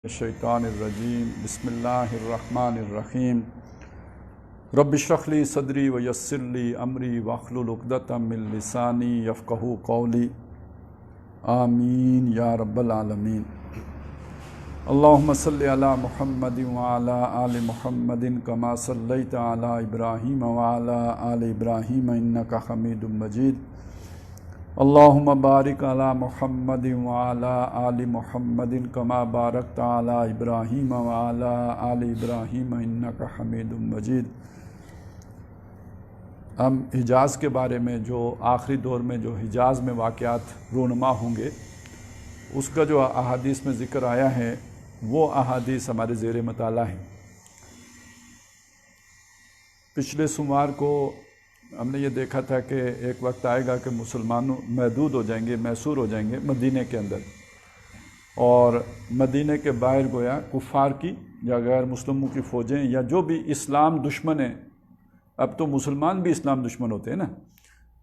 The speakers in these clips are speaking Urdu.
الشیطان الرجیم بسم اللہ الرحمن الرحیم رب اشرح لی صدری ویسر لی امری واحلل عقدۃ من لسانی یفقہوا قولی آمین یا رب العالمین۔ اللہم صلی علی محمد وعلی آل محمد کما صلیت علی ابراہیم وعلی آل ابراہیم انک حمید مجید۔ اللہم بارک علی محمد وعلی آل محمد کما بارکت علی ابراہیم وعلی آل ابراہیم انک حمید مجید۔ ہم حجاز کے بارے میں جو آخری دور میں جو حجاز میں واقعات رونما ہوں گے اس کا جو احادیث میں ذکر آیا ہے وہ احادیث ہمارے زیر مطالعہ ہیں۔ پچھلے سوموار کو ہم نے یہ دیکھا تھا کہ ایک وقت آئے گا کہ مسلمانوں محدود ہو جائیں گے، محصور ہو جائیں گے مدینہ کے اندر، اور مدینہ کے باہر گویا کفار کی یا غیر مسلموں کی فوجیں یا جو بھی اسلام دشمن ہیں، اب تو مسلمان بھی اسلام دشمن ہوتے ہیں نا،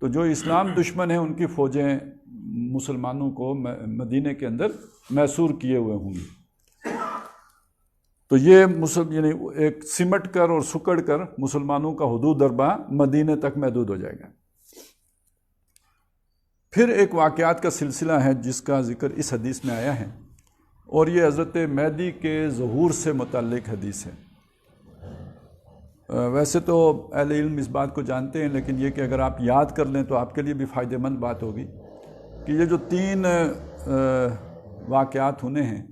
تو جو اسلام دشمن ہیں ان کی فوجیں مسلمانوں کو مدینہ کے اندر محصور کیے ہوئے ہوں گی۔ تو یہ یعنی ایک سمٹ کر اور سکڑ کر مسلمانوں کا حدود دربہ مدینہ تک محدود ہو جائے گا۔ پھر ایک واقعات کا سلسلہ ہے جس کا ذکر اس حدیث میں آیا ہے، اور یہ حضرت مہدی کے ظہور سے متعلق حدیث ہے۔ ویسے تو اہل علم اس بات کو جانتے ہیں، لیکن یہ کہ اگر آپ یاد کر لیں تو آپ کے لیے بھی فائدہ مند بات ہوگی کہ یہ جو تین واقعات ہونے ہیں،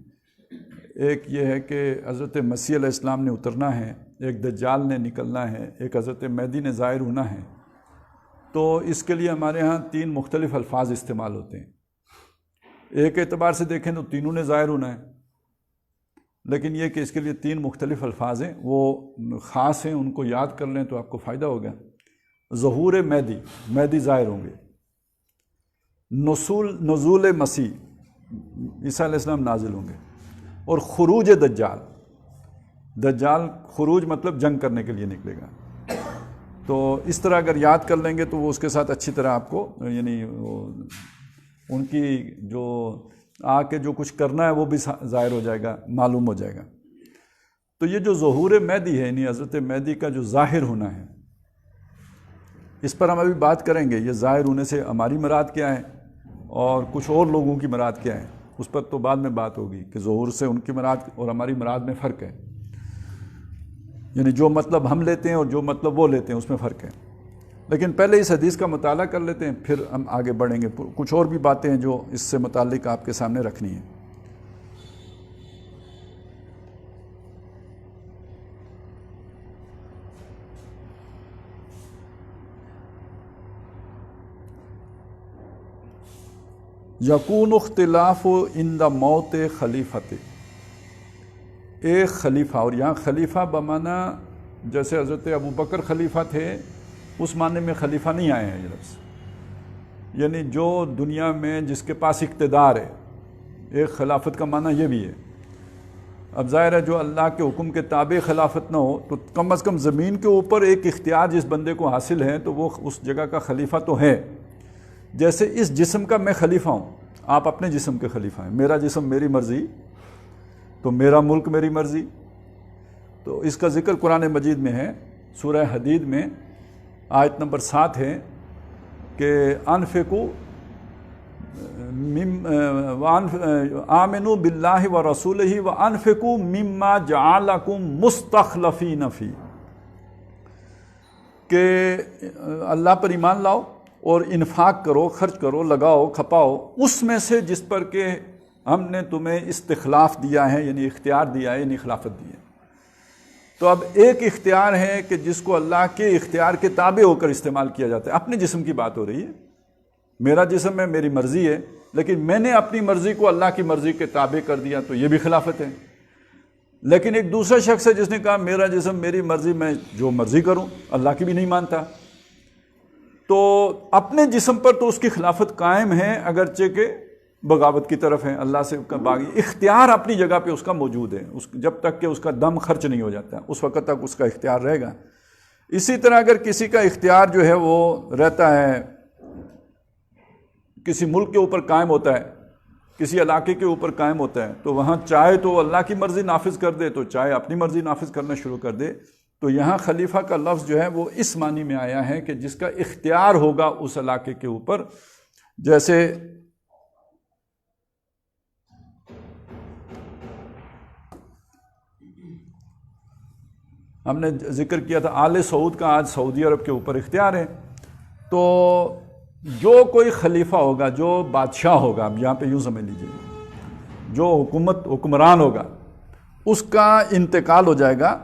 ایک یہ ہے کہ حضرت مسیح علیہ السلام نے اترنا ہے، ایک دجال نے نکلنا ہے، ایک حضرت مہدی نے ظاہر ہونا ہے۔ تو اس کے لیے ہمارے ہاں تین مختلف الفاظ استعمال ہوتے ہیں۔ ایک اعتبار سے دیکھیں تو تینوں نے ظاہر ہونا ہے، لیکن یہ کہ اس کے لیے تین مختلف الفاظ ہیں، وہ خاص ہیں، ان کو یاد کر لیں تو آپ کو فائدہ ہوگا۔ ظہور مہدی، مہدی ظاہر ہوں گے۔ نزول مسیح، عیسیٰ علیہ السلام نازل ہوں گے۔ اور خروج دجال، دجال خروج مطلب جنگ کرنے کے لیے نکلے گا۔ تو اس طرح اگر یاد کر لیں گے تو وہ اس کے ساتھ اچھی طرح آپ کو یعنی ان کی جو آ کے جو کچھ کرنا ہے وہ بھی ظاہر ہو جائے گا، معلوم ہو جائے گا۔ تو یہ جو ظہور مہدی ہے، یعنی حضرت مہدی کا جو ظاہر ہونا ہے، اس پر ہم ابھی بات کریں گے۔ یہ ظاہر ہونے سے ہماری مراد کیا ہے اور کچھ اور لوگوں کی مراد کیا ہے، اس پر تو بعد میں بات ہوگی کہ ظہور سے ان کی مراد اور ہماری مراد میں فرق ہے، یعنی جو مطلب ہم لیتے ہیں اور جو مطلب وہ لیتے ہیں اس میں فرق ہے۔ لیکن پہلے اس حدیث کا مطالعہ کر لیتے ہیں، پھر ہم آگے بڑھیں گے۔ کچھ اور بھی باتیں ہیں جو اس سے متعلق آپ کے سامنے رکھنی ہیں۔ یکون اختلاف عند موت خلیفت، ایک خلیفہ، اور یہاں خلیفہ بمعنی جیسے حضرت ابو بکر خلیفہ تھے اس معنی میں خلیفہ نہیں آئے ہیں یہ لفظ، یعنی جو دنیا میں جس کے پاس اقتدار ہے۔ ایک خلافت کا معنی یہ بھی ہے۔ اب ظاہر ہے جو اللہ کے حکم کے تابع خلافت نہ ہو تو کم از کم زمین کے اوپر ایک اختیار جس بندے کو حاصل ہے تو وہ اس جگہ کا خلیفہ تو ہے۔ جیسے اس جسم کا میں خلیفہ ہوں، آپ اپنے جسم کے خلیفہ ہیں۔ میرا جسم میری مرضی، تو میرا ملک میری مرضی۔ تو اس کا ذکر قرآن مجید میں ہے، سورہ حدید میں آیت نمبر 7 ہے کہ انفقوا آمنوا باللہ ورسولہ وانفقوا مما جعلکم مستخلفین فیہ، کہ اللہ پر ایمان لاؤ اور انفاق کرو، خرچ کرو، لگاؤ، کھپاؤ اس میں سے جس پر کہ ہم نے تمہیں استخلاف دیا ہے، یعنی اختیار دیا ہے، یعنی خلافت دی ہے۔ تو اب ایک اختیار ہے کہ جس کو اللہ کے اختیار کے تابع ہو کر استعمال کیا جاتا ہے۔ اپنے جسم کی بات ہو رہی ہے، میرا جسم ہے، میری مرضی ہے، لیکن میں نے اپنی مرضی کو اللہ کی مرضی کے تابع کر دیا تو یہ بھی خلافت ہے۔ لیکن ایک دوسرا شخص ہے جس نے کہا میرا جسم میری مرضی، میں جو مرضی کروں، اللہ کی بھی نہیں مانتا، تو اپنے جسم پر تو اس کی خلافت قائم ہے، اگرچہ کہ بغاوت کی طرف ہے، اللہ سے کا باغی اختیار اپنی جگہ پہ اس کا موجود ہے، جب تک کہ اس کا دم خرچ نہیں ہو جاتا اس وقت تک اس کا اختیار رہے گا۔ اسی طرح اگر کسی کا اختیار جو ہے وہ رہتا ہے، کسی ملک کے اوپر قائم ہوتا ہے، کسی علاقے کے اوپر قائم ہوتا ہے تو وہاں چاہے تو اللہ کی مرضی نافذ کر دے، تو چاہے اپنی مرضی نافذ کرنا شروع کر دے. تو یہاں خلیفہ کا لفظ جو ہے وہ اس معنی میں آیا ہے کہ جس کا اختیار ہوگا اس علاقے کے اوپر. جیسے ہم نے ذکر کیا تھا آل سعود کا آج سعودی عرب کے اوپر اختیار ہے. تو جو کوئی خلیفہ ہوگا، جو بادشاہ ہوگا، اب یہاں پہ یوں سمجھ لیجیے، جو حکمران ہوگا، اس کا انتقال ہو جائے گا.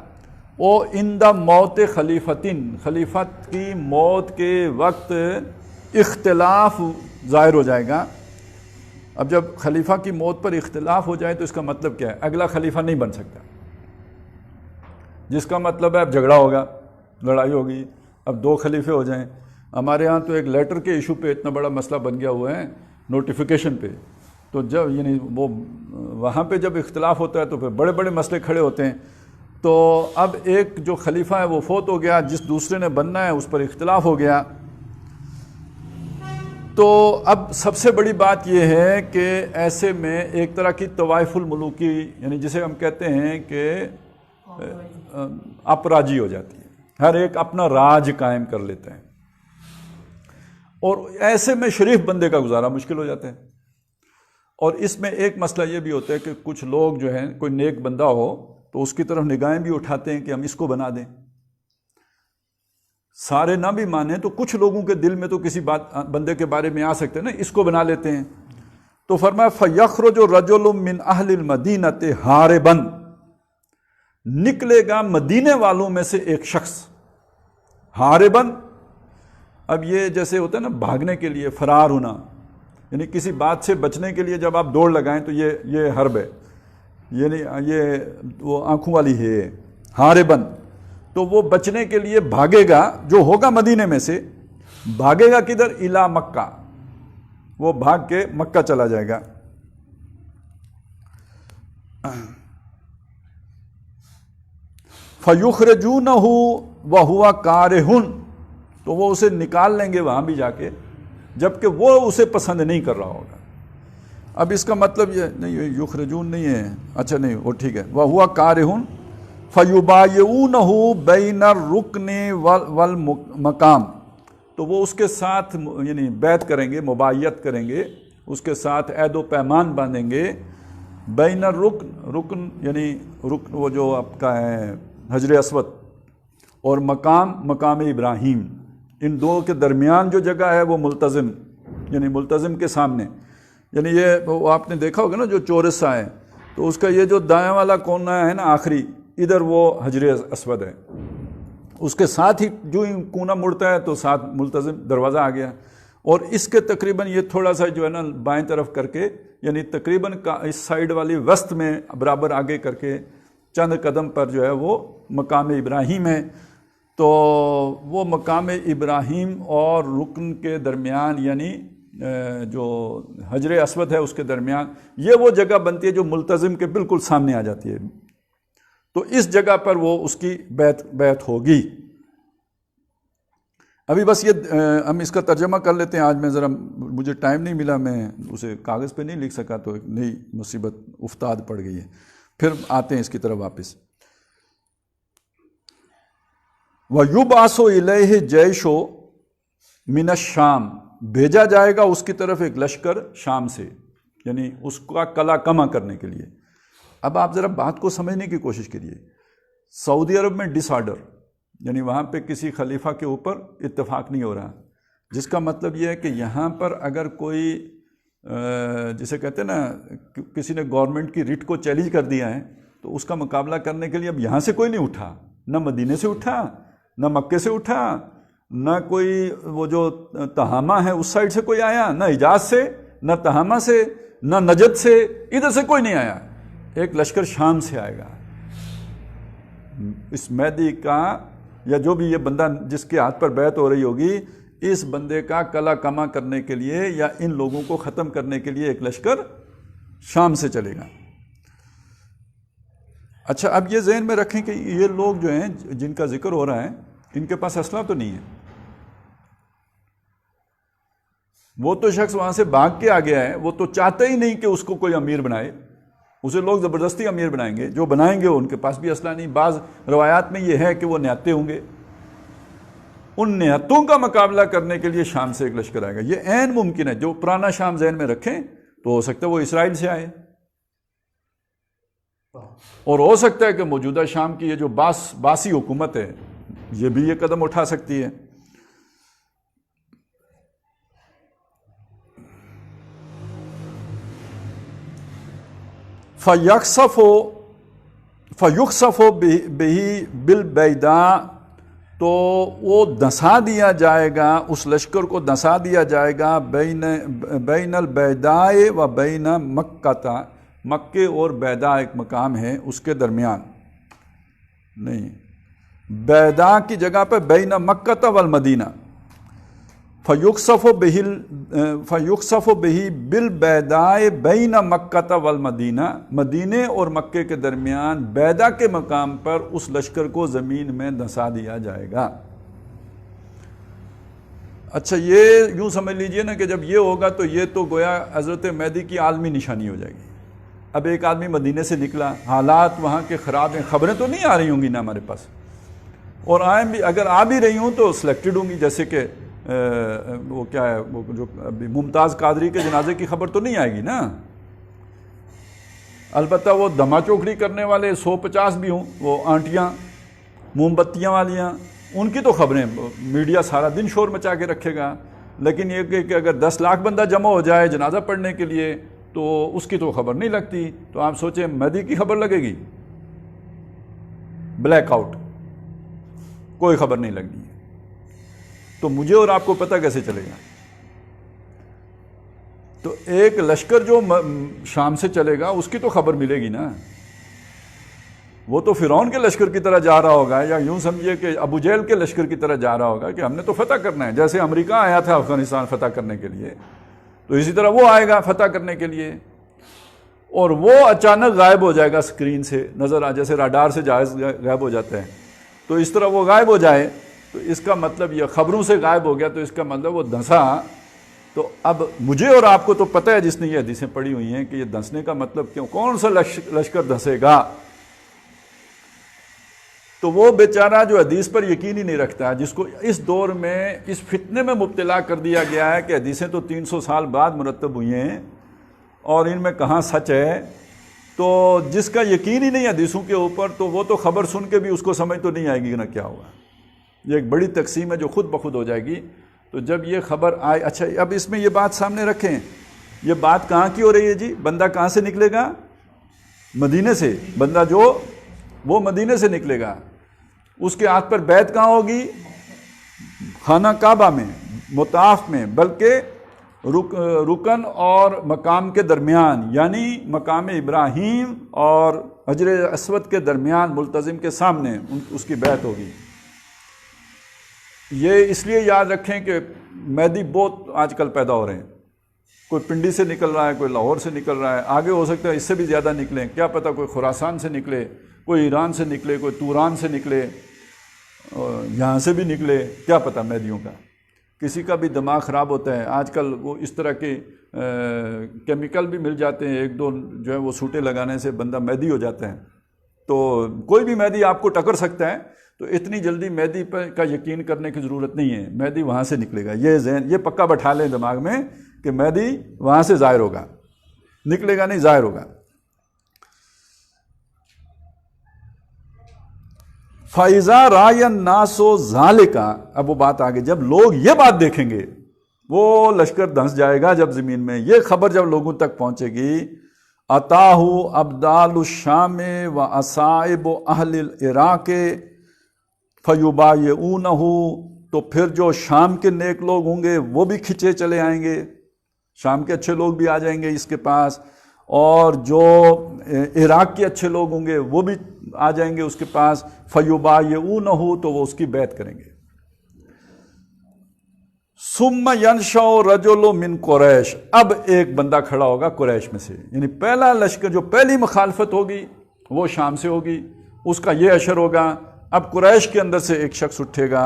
وہ اندہ موت خلیفت کی موت کے وقت اختلاف ظاہر ہو جائے گا. اب جب خلیفہ کی موت پر اختلاف ہو جائے تو اس کا مطلب کیا ہے؟ اگلا خلیفہ نہیں بن سکتا، جس کا مطلب ہے اب جھگڑا ہوگا، لڑائی ہوگی، اب 2 خلیفے ہو جائیں. ہمارے ہاں تو ایک لیٹر کے ایشو پہ اتنا بڑا مسئلہ بن گیا ہوا ہے، نوٹیفیکیشن پہ. تو جب یعنی وہ وہاں پہ جب اختلاف ہوتا ہے تو پھر بڑے بڑے مسئلے کھڑے ہوتے ہیں. تو اب ایک جو خلیفہ ہے وہ فوت ہو گیا، جس دوسرے نے بننا ہے اس پر اختلاف ہو گیا. تو اب سب سے بڑی بات یہ ہے کہ ایسے میں ایک طرح کی طوائف الملوکی، یعنی جسے ہم کہتے ہیں کہ اپراجی ہو جاتی ہے، ہر ایک اپنا راج قائم کر لیتا ہے. اور ایسے میں شریف بندے کا گزارا مشکل ہو جاتا ہے. اور اس میں ایک مسئلہ یہ بھی ہوتا ہے کہ کچھ لوگ جو ہیں، کوئی نیک بندہ ہو تو اس کی طرف نگاہیں بھی اٹھاتے ہیں کہ ہم اس کو بنا دیں. سارے نہ بھی مانیں تو کچھ لوگوں کے دل میں تو کسی بندے کے بارے میں آ سکتے ہیں نا، اس کو بنا لیتے ہیں. تو فرمایا فَيَخْرُجُ رَجُلٌ مِّنْ أَهْلِ الْمَدِينَةِ حَارِبًا، نکلے گا مدینے والوں میں سے ایک شخص. حاربن، اب یہ جیسے ہوتا ہے نا بھاگنے کے لیے، فرار ہونا، یعنی کسی بات سے بچنے کے لیے جب آپ دوڑ لگائیں تو یہ حرب ہے، یعنی یہ وہ آنکھوں والی ہے. حاربن، تو وہ بچنے کے لیے بھاگے گا، جو ہوگا مدینے میں سے. بھاگے گا کدھر؟ الی مکہ، وہ بھاگ کے مکہ چلا جائے گا. فَيُخْرِجُونَهُ وَهُوَ كَارِهٌ، تو وہ اسے نکال لیں گے وہاں بھی جا کے، جبکہ وہ اسے پسند نہیں کر رہا ہوگا. اب اس کا مطلب یہ نہیں، یخرجون نہیں ہے، اچھا نہیں وہ ٹھیک ہے. وَهُوَ كَارِهٌ فَيُبَايِعُونَهُ بَيْنَ الرُّكْنِ وَالْمَقَامِ، تو وہ اس کے ساتھ یعنی بیعت کریں گے، مبایعت کریں گے، اس کے ساتھ عہد و پیمان باندھیں گے. بین رکن یعنی رکن وہ جو آپ کا ہے حجر اسود، اور مقام ابراہیم، ان دو کے درمیان جو جگہ ہے وہ ملتزم، یعنی ملتزم کے سامنے. یعنی یہ وہ آپ نے دیکھا ہوگا نا جو چورسا ہے، تو اس کا یہ جو دائیں والا کونا ہے نا آخری، ادھر وہ حجر اسود ہے. اس کے ساتھ ہی جو کونا مڑتا ہے تو ساتھ ملتزم دروازہ آ گیا. اور اس کے تقریباً یہ تھوڑا سا جو ہے نا بائیں طرف کر کے، یعنی تقریباً اس سائیڈ والی وسط میں برابر آگے کر کے چند قدم پر جو ہے وہ مقام ابراہیم ہے. تو وہ مقام ابراہیم اور رکن کے درمیان، یعنی جو حجر اسود ہے اس کے درمیان، یہ وہ جگہ بنتی ہے جو ملتزم کے بالکل سامنے آ جاتی ہے. تو اس جگہ پر وہ اس کی بیعت ہوگی. ابھی بس یہ ہم اس کا ترجمہ کر لیتے ہیں. آج میں ذرا مجھے ٹائم نہیں ملا، میں اسے کاغذ پہ نہیں لکھ سکا، تو ایک نئی مصیبت افتاد پڑ گئی ہے. پھر آتے ہیں اس کی طرف واپس. وَيُبْعَثُ إِلَيْهِ جَيْشٌ مِنَ الشَّامِ، بھیجا جائے گا اس کی طرف ایک لشکر شام سے، یعنی اس کا قلع کما کرنے کے لیے. اب آپ ذرا بات کو سمجھنے کی کوشش کریے. سعودی عرب میں ڈس آرڈر، یعنی وہاں پہ کسی خلیفہ کے اوپر اتفاق نہیں ہو رہا، جس کا مطلب یہ ہے کہ یہاں پر اگر کوئی جسے کہتے ہیں نا کسی نے گورنمنٹ کی ریٹ کو چیلنج کر دیا ہے، تو اس کا مقابلہ کرنے کے لیے اب یہاں سے کوئی نہیں اٹھا، نہ مدینے سے اٹھا، نہ مکے سے اٹھا، نہ کوئی وہ جو تہامہ ہے اس سائڈ سے کوئی آیا، نہ حجاز سے، نہ تہامہ سے، نہ نجد سے، ادھر سے کوئی نہیں آیا. ایک لشکر شام سے آئے گا. اس مہدی کا یا جو بھی یہ بندہ جس کے ہاتھ پر بیعت ہو رہی ہوگی، اس بندے کا قلع کما کرنے کے لیے یا ان لوگوں کو ختم کرنے کے لیے ایک لشکر شام سے چلے گا. اچھا، اب یہ ذہن میں رکھیں کہ یہ لوگ جو ہیں جن کا ذکر ہو رہا ہے، ان کے پاس اسلحہ تو نہیں ہے، وہ تو شخص وہاں سے بھاگ کے آ گیا ہے، وہ تو چاہتا ہی نہیں کہ اس کو کوئی امیر بنائے، اسے لوگ زبردستی امیر بنائیں گے، جو بنائیں گے ان کے پاس بھی اسلحہ نہیں۔ بعض روایات میں یہ ہے کہ وہ نہتے ہوں گے، ان نہتوں کا مقابلہ کرنے کے لیے شام سے ایک لشکر آئے گا۔ یہ عین ممکن ہے، جو پرانا شام ذہن میں رکھیں تو ہو سکتا ہے وہ اسرائیل سے آئے، اور ہو سکتا ہے کہ موجودہ شام کی یہ جو باسی حکومت ہے یہ بھی یہ قدم اٹھا سکتی ہے۔ فَيُخْسَفُ بِهِ بِالْبَيْدَاءِ، تو وہ دھنسا دیا جائے گا، اس لشکر کو دھنسا دیا جائے گا بین البیداء و بین مکہ، مکے اور بیدا ایک مقام ہے اس کے درمیان، نہیں، بیدا کی جگہ پہ بین مکہ والمدینہ، فیخسف بہ بالبیداء بین مکہ والمدینہ، مدینے اور مکے کے درمیان بیدا کے مقام پر اس لشکر کو زمین میں دھنسا دیا جائے گا۔ اچھا، یہ یوں سمجھ لیجئے نا کہ جب یہ ہوگا تو یہ تو گویا حضرت مہدی کی عالمی نشانی ہو جائے گی۔ اب ایک آدمی مدینے سے نکلا، حالات وہاں کے خراب ہیں، خبریں تو نہیں آ رہی ہوں گی نا ہمارے پاس، اور آئیں بھی، اگر آ بھی رہی ہوں تو سلیکٹڈ ہوں گی، جیسے کہ وہ کیا ہے، وہ جو ابھی ممتاز قادری کے جنازے کی خبر تو نہیں آئے گی نا۔ البتہ وہ دھما چوکڑی کرنے والے 150 بھی ہوں، وہ آنٹیاں موم بتیاں والیاں، ان کی تو خبریں میڈیا سارا دن شور مچا کے رکھے گا، لیکن یہ کہ اگر 10 لاکھ بندہ جمع ہو جائے جنازہ پڑھنے کے لیے تو اس کی تو خبر نہیں لگتی۔ تو آپ سوچیں مہدی کی خبر لگے گی؟ بلیک آؤٹ، کوئی خبر نہیں لگنی ہے، تو مجھے اور آپ کو پتہ کیسے چلے گا؟ تو ایک لشکر جو شام سے چلے گا اس کی تو خبر ملے گی نا، وہ تو فرعون کے لشکر کی طرح جا رہا ہوگا، یا یوں سمجھیے کہ ابو جہل کے لشکر کی طرح جا رہا ہوگا کہ ہم نے تو فتح کرنا ہے، جیسے امریکہ آیا تھا افغانستان فتح کرنے کے لیے، تو اسی طرح وہ آئے گا فتح کرنے کے لیے، اور وہ اچانک غائب ہو جائے گا اسکرین سے، نظر جیسے راڈار سے جہاز غائب ہو جاتا ہے، تو اس طرح وہ غائب ہو جائے، تو اس کا مطلب یہ خبروں سے غائب ہو گیا، تو اس کا مطلب وہ دھنسا۔ تو اب مجھے اور آپ کو تو پتہ ہے جس نے یہ حدیثیں پڑھی ہوئی ہیں کہ یہ دھنسنے کا مطلب کیوں، کون سا لشکر دھنسے گا؟ تو وہ بیچارہ جو حدیث پر یقین ہی نہیں رکھتا، جس کو اس دور میں اس فتنے میں مبتلا کر دیا گیا ہے کہ حدیثیں تو 300 سال بعد مرتب ہوئی ہیں اور ان میں کہاں سچ ہے، تو جس کا یقین ہی نہیں حدیثوں کے اوپر، تو وہ تو خبر سن کے بھی اس کو سمجھ تو نہیں آئے گی نا کیا ہوگا۔ یہ ایک بڑی تقسیم ہے جو خود بخود ہو جائے گی۔ تو جب یہ خبر آئے، اچھا اب اس میں یہ بات سامنے رکھیں، یہ بات کہاں کی ہو رہی ہے جی؟ بندہ کہاں سے نکلے گا؟ مدینے سے، بندہ جو وہ مدینے سے نکلے گا، اس کے ہاتھ پر بیعت کہاں ہوگی؟ خانہ کعبہ میں، مطاف میں، بلکہ رکن اور مقام کے درمیان، یعنی مقام ابراہیم اور حجر اسود کے درمیان ملتزم کے سامنے اس کی بیعت ہوگی۔ یہ اس لیے یاد رکھیں کہ مہدی بہت آج کل پیدا ہو رہے ہیں، کوئی پنڈی سے نکل رہا ہے، کوئی لاہور سے نکل رہا ہے، آگے ہو سکتا ہے اس سے بھی زیادہ نکلیں، کیا پتہ کوئی خراسان سے نکلے، کوئی ایران سے نکلے، کوئی توران سے نکلے، یہاں سے بھی نکلے، کیا پتہ مہدیوں کا۔ کسی کا بھی دماغ خراب ہوتا ہے، آج کل وہ اس طرح کے کیمیکل بھی مل جاتے ہیں، ایک دو جو ہے وہ سوٹے لگانے سے بندہ مہدی ہو جاتا ہے، تو کوئی بھی مہدی آپ کو ٹکر سکتا ہے، تو اتنی جلدی مہدی کا یقین کرنے کی ضرورت نہیں ہے، مہدی وہاں سے نکلے گا، یہ ذہن، یہ پکا بٹھا لیں دماغ میں کہ مہدی وہاں سے ظاہر ہوگا، نکلے گا نہیں، ظاہر ہوگا۔ فَإِذَا رَأَيَ النَّاسُ ذَلِكَ، اب وہ بات آگے، جب لوگ یہ بات دیکھیں گے، وہ لشکر دھنس جائے گا جب زمین میں، یہ خبر جب لوگوں تک پہنچے گی، أَتَاهُ أَبْدَالُ الشَّامِ وَأَصَائِبُ أَهْلِ الْعِرَاقِ فَيُبَايِعُونَهُ، تو پھر جو شام کے نیک لوگ ہوں گے وہ بھی کھچے چلے آئیں گے، شام کے اچھے لوگ بھی آ جائیں گے اس کے پاس، اور جو عراق کے اچھے لوگ ہوں گے وہ بھی آ جائیں گے اس کے پاس، فَيُبَايِعُونَهُ، تو وہ اس کی بیعت کریں گے۔ ثُمَّ يَنْشَأُ رَجُلٌ مِّن قُرَيْشٍ، اب ایک بندہ کھڑا ہوگا قریش میں سے، یعنی پہلا لشکر جو پہلی مخالفت ہوگی وہ شام سے ہوگی، اس کا یہ اشر ہوگا۔ اب قریش کے اندر سے ایک شخص اٹھے گا،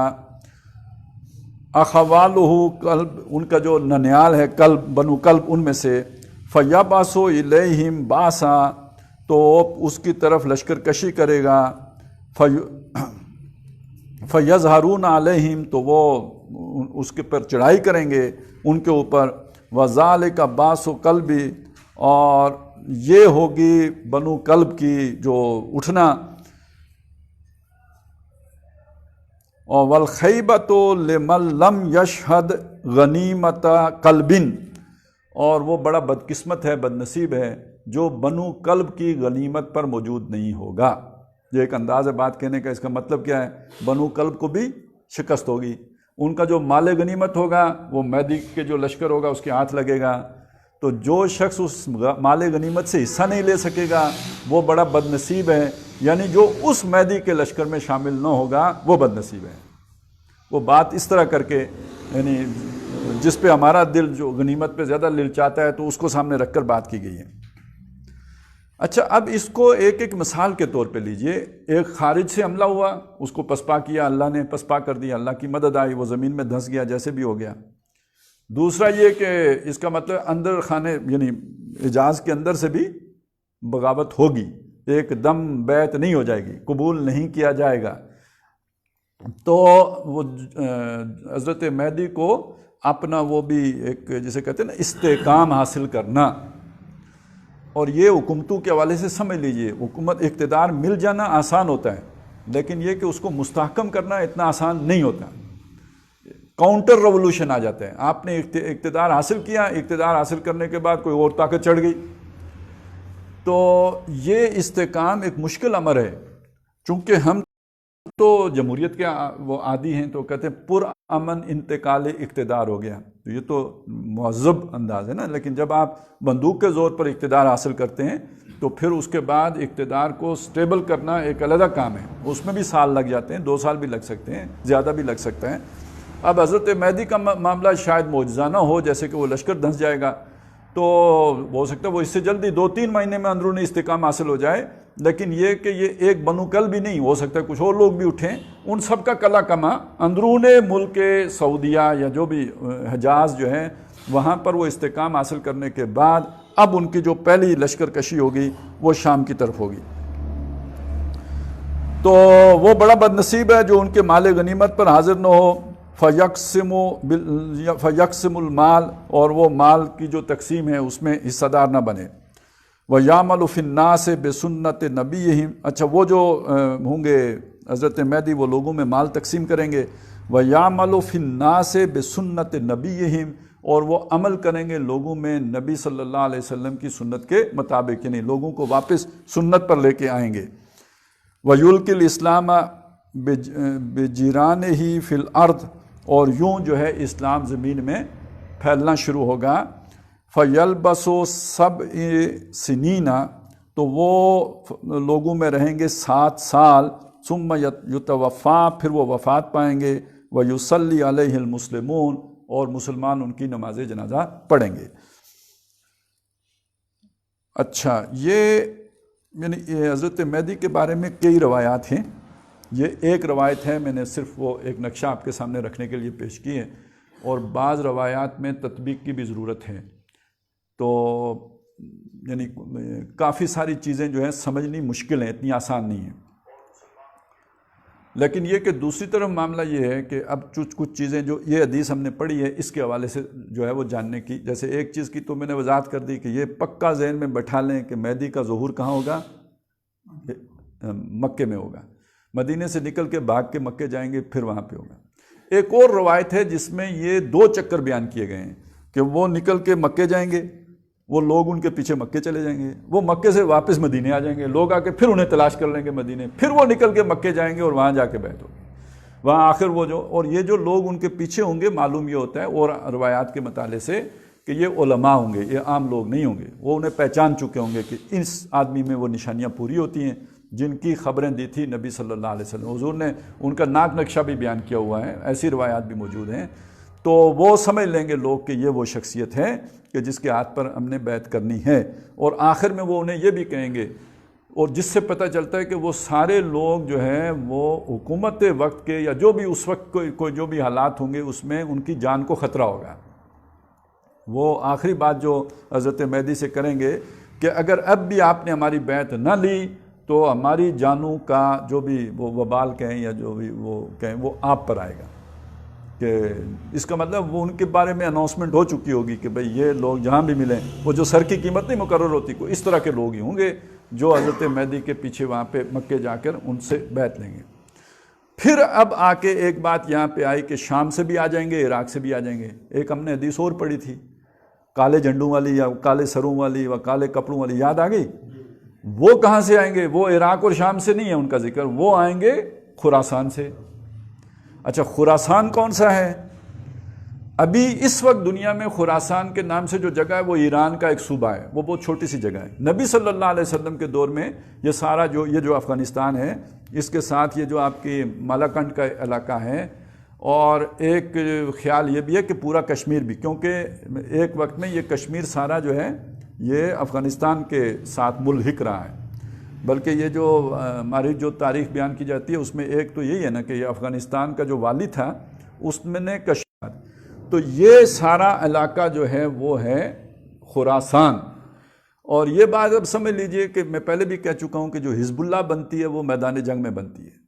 اخوالہ کلب، ان کا جو ننیال ہے کلب، بنو کلب ان میں سے، فیبعث الیہم باسا، تو اس کی طرف لشکر کشی کرے گا، فیظہرون علیہم، تو وہ اس کے پر چڑھائی کریں گے ان کے اوپر، وذالک باس کلب، اور یہ ہوگی بنو کلب کی جو اٹھنا، اور والخیبۃ لمن لم یشہد غنیمت کلب، اور وہ بڑا بدقسمت ہے، بد نصیب ہے جو بنو کلب کی غنیمت پر موجود نہیں ہوگا۔ یہ ایک انداز ہے بات کہنے کا، اس کا مطلب کیا ہے؟ بنو کلب کو بھی شکست ہوگی، ان کا جو مال غنیمت ہوگا وہ مہدی کے جو لشکر ہوگا اس کے ہاتھ لگے گا، تو جو شخص اس مال غنیمت سے حصہ نہیں لے سکے گا وہ بڑا بد نصیب ہے، یعنی جو اس مہدی کے لشکر میں شامل نہ ہوگا وہ بد نصیب ہے۔ وہ بات اس طرح کر کے، یعنی جس پہ ہمارا دل جو غنیمت پہ زیادہ للچاتا ہے تو اس کو سامنے رکھ کر بات کی گئی ہے۔ اچھا، اب اس کو ایک ایک مثال کے طور پہ لیجئے۔ ایک خارج سے حملہ ہوا، اس کو پسپا کیا، اللہ نے پسپا کر دیا، اللہ کی مدد آئی، وہ زمین میں دھنس گیا جیسے بھی ہو گیا۔ دوسرا یہ کہ اس کا مطلب اندر خانے یعنی حجاز کے اندر سے بھی بغاوت ہوگی، ایک دم بیعت نہیں ہو جائے گی، قبول نہیں کیا جائے گا۔ تو وہ حضرت مہدی کو اپنا وہ بھی ایک جسے کہتے ہیں نا استحکام حاصل کرنا، اور یہ حکومتوں کے حوالے سے سمجھ لیجئے، حکومت اقتدار مل جانا آسان ہوتا ہے، لیکن یہ کہ اس کو مستحکم کرنا اتنا آسان نہیں ہوتا، کاؤنٹر ریولوشن آ جاتا ہے۔ آپ نے اقتدار حاصل کیا، اقتدار حاصل کرنے کے بعد کوئی اور طاقت چڑھ گئی، تو یہ استحکام ایک مشکل امر ہے۔ چونکہ ہم تو جمہوریت کے وہ عادی ہیں، تو کہتے ہیں پر امن انتقال اقتدار ہو گیا، تو یہ تو مہذب انداز ہے نا، لیکن جب آپ بندوق کے زور پر اقتدار حاصل کرتے ہیں تو پھر اس کے بعد اقتدار کو سٹیبل کرنا ایک علیحدہ کام ہے، اس میں بھی سال لگ جاتے ہیں، 2 سال بھی لگ سکتے ہیں، زیادہ بھی لگ سکتا ہے۔ اب حضرت مہدی کا معاملہ شاید معجزانہ ہو، جیسے کہ وہ لشکر دھنس جائے گا، تو ہو سکتا ہے وہ اس سے جلدی 2-3 مہینے میں اندرونی استحکام حاصل ہو جائے، لیکن یہ کہ یہ ایک بنو کل بھی نہیں ہو سکتا، کچھ اور لوگ بھی اٹھیں، ان سب کا کلا کما اندرون ملک سعودیہ یا جو بھی حجاز جو ہے وہاں پر وہ استحکام حاصل کرنے کے بعد اب ان کی جو پہلی لشکر کشی ہوگی وہ شام کی طرف ہوگی۔ تو وہ بڑا بد نصیب ہے جو ان کے مال غنیمت پر حاضر نہ ہو، فیقسم المال، اور وہ مال کی جو تقسیم ہے اس میں حصہ دار نہ بنے، وَيَعْمَلُ فِي النَّاسِ بِسُنَّةِ نَبِيِّهِمْ، اچھا وہ جو ہوں گے حضرت مہدی، وہ لوگوں میں مال تقسیم کریں گے، وَيَعْمَلُ فِي النَّاسِ بِسُنَّةِ نَبِيِّهِمْ، اور وہ عمل کریں گے لوگوں میں نبی صلی اللہ علیہ وسلم کی سنت کے مطابق، یعنی لوگوں کو واپس سنت پر لے کے آئیں گے، وَيُلْقِي الْإِسْلَامَ بِجِيرَانِهِ فِي الْأَرْضِ، اور یوں جو ہے اسلام زمین میں پھیلنا شروع ہوگا، فَيَلْبَسُ سَبْعِ سِنِينَ، تو وہ لوگوں میں رہیں گے 7 سال، ثُمَّ يُتَوَفَّىٰ، پھر وہ وفات پائیں گے، وَيُصَلِّي عَلَيْهِ الْمُسْلِمُونَ، اور مسلمان ان کی نماز جنازہ پڑھیں گے۔ اچھا، یعنی حضرت مہدی کے بارے میں کئی روایات ہیں، یہ ایک روایت ہے، میں نے صرف وہ ایک نقشہ آپ کے سامنے رکھنے کے لیے پیش کی ہے، اور بعض روایات میں تطبیق کی بھی ضرورت ہے، تو یعنی کافی ساری چیزیں جو ہیں سمجھنی مشکل ہیں، اتنی آسان نہیں ہیں۔ لیکن یہ کہ دوسری طرف معاملہ یہ ہے کہ اب کچھ چیزیں جو یہ حدیث ہم نے پڑھی ہے اس کے حوالے سے جو ہے وہ جاننے کی، جیسے ایک چیز کی تو میں نے وضاحت کر دی کہ یہ پکا ذہن میں بٹھا لیں کہ مہدی کا ظہور کہاں ہوگا؟ مکے میں ہوگا، مدینے سے نکل کے بھاگ کے مکے جائیں گے، پھر وہاں پہ ہوگا۔ ایک اور روایت ہے جس میں یہ 2 چکر بیان کیے گئے ہیں کہ وہ نکل کے مکے جائیں گے، وہ لوگ ان کے پیچھے مکے چلے جائیں گے، وہ مکے سے واپس مدینے آ جائیں گے، لوگ آ کے پھر انہیں تلاش کر لیں گے مدینے، پھر وہ نکل کے مکے جائیں گے اور وہاں جا کے بیعت ہوگی، وہاں آخر وہ جو، اور یہ جو لوگ ان کے پیچھے ہوں گے، معلوم یہ ہوتا ہے اور روایات کے مطالعے سے کہ یہ علماء ہوں گے، یہ عام لوگ نہیں ہوں گے، وہ انہیں پہچان چکے ہوں گے کہ اس آدمی میں وہ نشانیاں پوری ہوتی ہیں جن کی خبریں دی تھی نبی صلی اللہ علیہ وسلم، حضور نے ان کا ناک نقشہ بھی بیان کیا ہوا ہے، ایسی روایات بھی موجود ہیں، تو وہ سمجھ لیں گے لوگ کہ یہ وہ شخصیت ہے کہ جس کے ہاتھ پر ہم نے بیعت کرنی ہے، اور آخر میں وہ انہیں یہ بھی کہیں گے، اور جس سے پتہ چلتا ہے کہ وہ سارے لوگ جو ہیں وہ حکومت وقت کے یا جو بھی اس وقت کوئی جو بھی حالات ہوں گے اس میں ان کی جان کو خطرہ ہوگا۔ وہ آخری بات جو حضرت مہدی سے کریں گے کہ اگر اب بھی آپ نے ہماری بیعت نہ لی تو ہماری جانوں کا جو بھی وہ وبال کہیں یا جو بھی وہ کہیں وہ آپ پر آئے گا، کہ اس کا مطلب وہ ان کے بارے میں اناؤنسمنٹ ہو چکی ہوگی کہ بھئی یہ لوگ جہاں بھی ملیں، وہ جو سر کی قیمت نہیں مقرر ہوتی، کوئی اس طرح کے لوگ ہی ہوں گے جو حضرت مہدی کے پیچھے وہاں پہ مکے جا کر ان سے بیعت لیں گے۔ پھر اب آ کے ایک بات یہاں پہ آئی کہ شام سے بھی آ جائیں گے، عراق سے بھی آ جائیں گے۔ ایک ہم نے حدیث اور پڑھی تھی، کالے جھنڈوں والی یا کالے سروں والی یا کالے کپڑوں والی، یاد آ گئی؟ وہ کہاں سے آئیں گے؟ وہ عراق اور شام سے نہیں ہے ان کا ذکر، وہ آئیں گے خراسان سے۔ اچھا خراسان کون سا ہے؟ ابھی اس وقت دنیا میں خراسان کے نام سے جو جگہ ہے وہ ایران کا ایک صوبہ ہے، وہ بہت چھوٹی سی جگہ ہے۔ نبی صلی اللہ علیہ وسلم کے دور میں یہ سارا یہ جو افغانستان ہے، اس کے ساتھ یہ جو آپ کی مالاکنڈ کا علاقہ ہے، اور ایک خیال یہ بھی ہے کہ پورا کشمیر بھی، کیونکہ ایک وقت میں یہ کشمیر سارا جو ہے یہ افغانستان کے ساتھ ملحق رہا ہے۔ بلکہ یہ جو ہماری جو تاریخ بیان کی جاتی ہے اس میں ایک تو یہی ہے نا کہ یہ افغانستان کا جو والی تھا اس میں نے کشمیر، تو یہ سارا علاقہ جو ہے وہ ہے خراسان۔ اور یہ بات اب سمجھ لیجئے کہ میں پہلے بھی کہہ چکا ہوں کہ جو حزب اللہ بنتی ہے وہ میدان جنگ میں بنتی ہے۔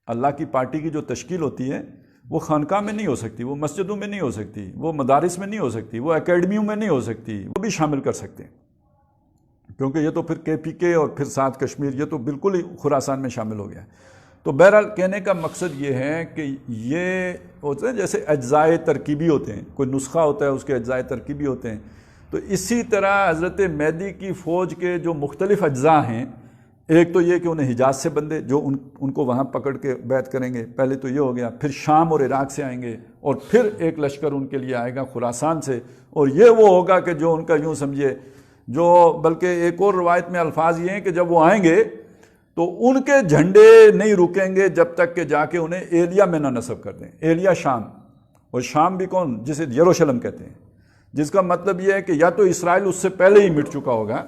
اللہ کی پارٹی کی جو تشکیل ہوتی ہے وہ خانقاہ میں نہیں ہو سکتی، وہ مسجدوں میں نہیں ہو سکتی، وہ مدارس میں نہیں ہو سکتی، وہ اکیڈمیوں میں نہیں ہو سکتی، وہ بھی شامل کر سکتے ہیں، کیونکہ یہ تو پھر کے پی کے اور پھر ساتھ کشمیر، یہ تو بالکل ہی خراسان میں شامل ہو گیا۔ تو بہرحال کہنے کا مقصد یہ ہے کہ یہ ہوتا ہے جیسے اجزائے ترکیبی ہوتے ہیں، کوئی نسخہ ہوتا ہے اس کے اجزائے ترکیبی ہوتے ہیں، تو اسی طرح حضرت مہدی کی فوج کے جو مختلف اجزاء ہیں، ایک تو یہ کہ انہیں حجاز سے بندے جو ان کو وہاں پکڑ کے بیعت کریں گے، پہلے تو یہ ہو گیا، پھر شام اور عراق سے آئیں گے، اور پھر ایک لشکر ان کے لیے آئے گا خراسان سے، اور یہ وہ ہوگا کہ جو ان کا یوں سمجھے جو، بلکہ ایک اور روایت میں الفاظ یہ ہیں کہ جب وہ آئیں گے تو ان کے جھنڈے نہیں رکیں گے جب تک کہ جا کے انہیں ایلیا میں نہ نصب کر دیں۔ ایلیا شام، اور شام بھی کون؟ جسے یروشلم کہتے ہیں، جس کا مطلب یہ ہے کہ یا تو اسرائیل اس سے پہلے ہی مٹ چکا ہوگا،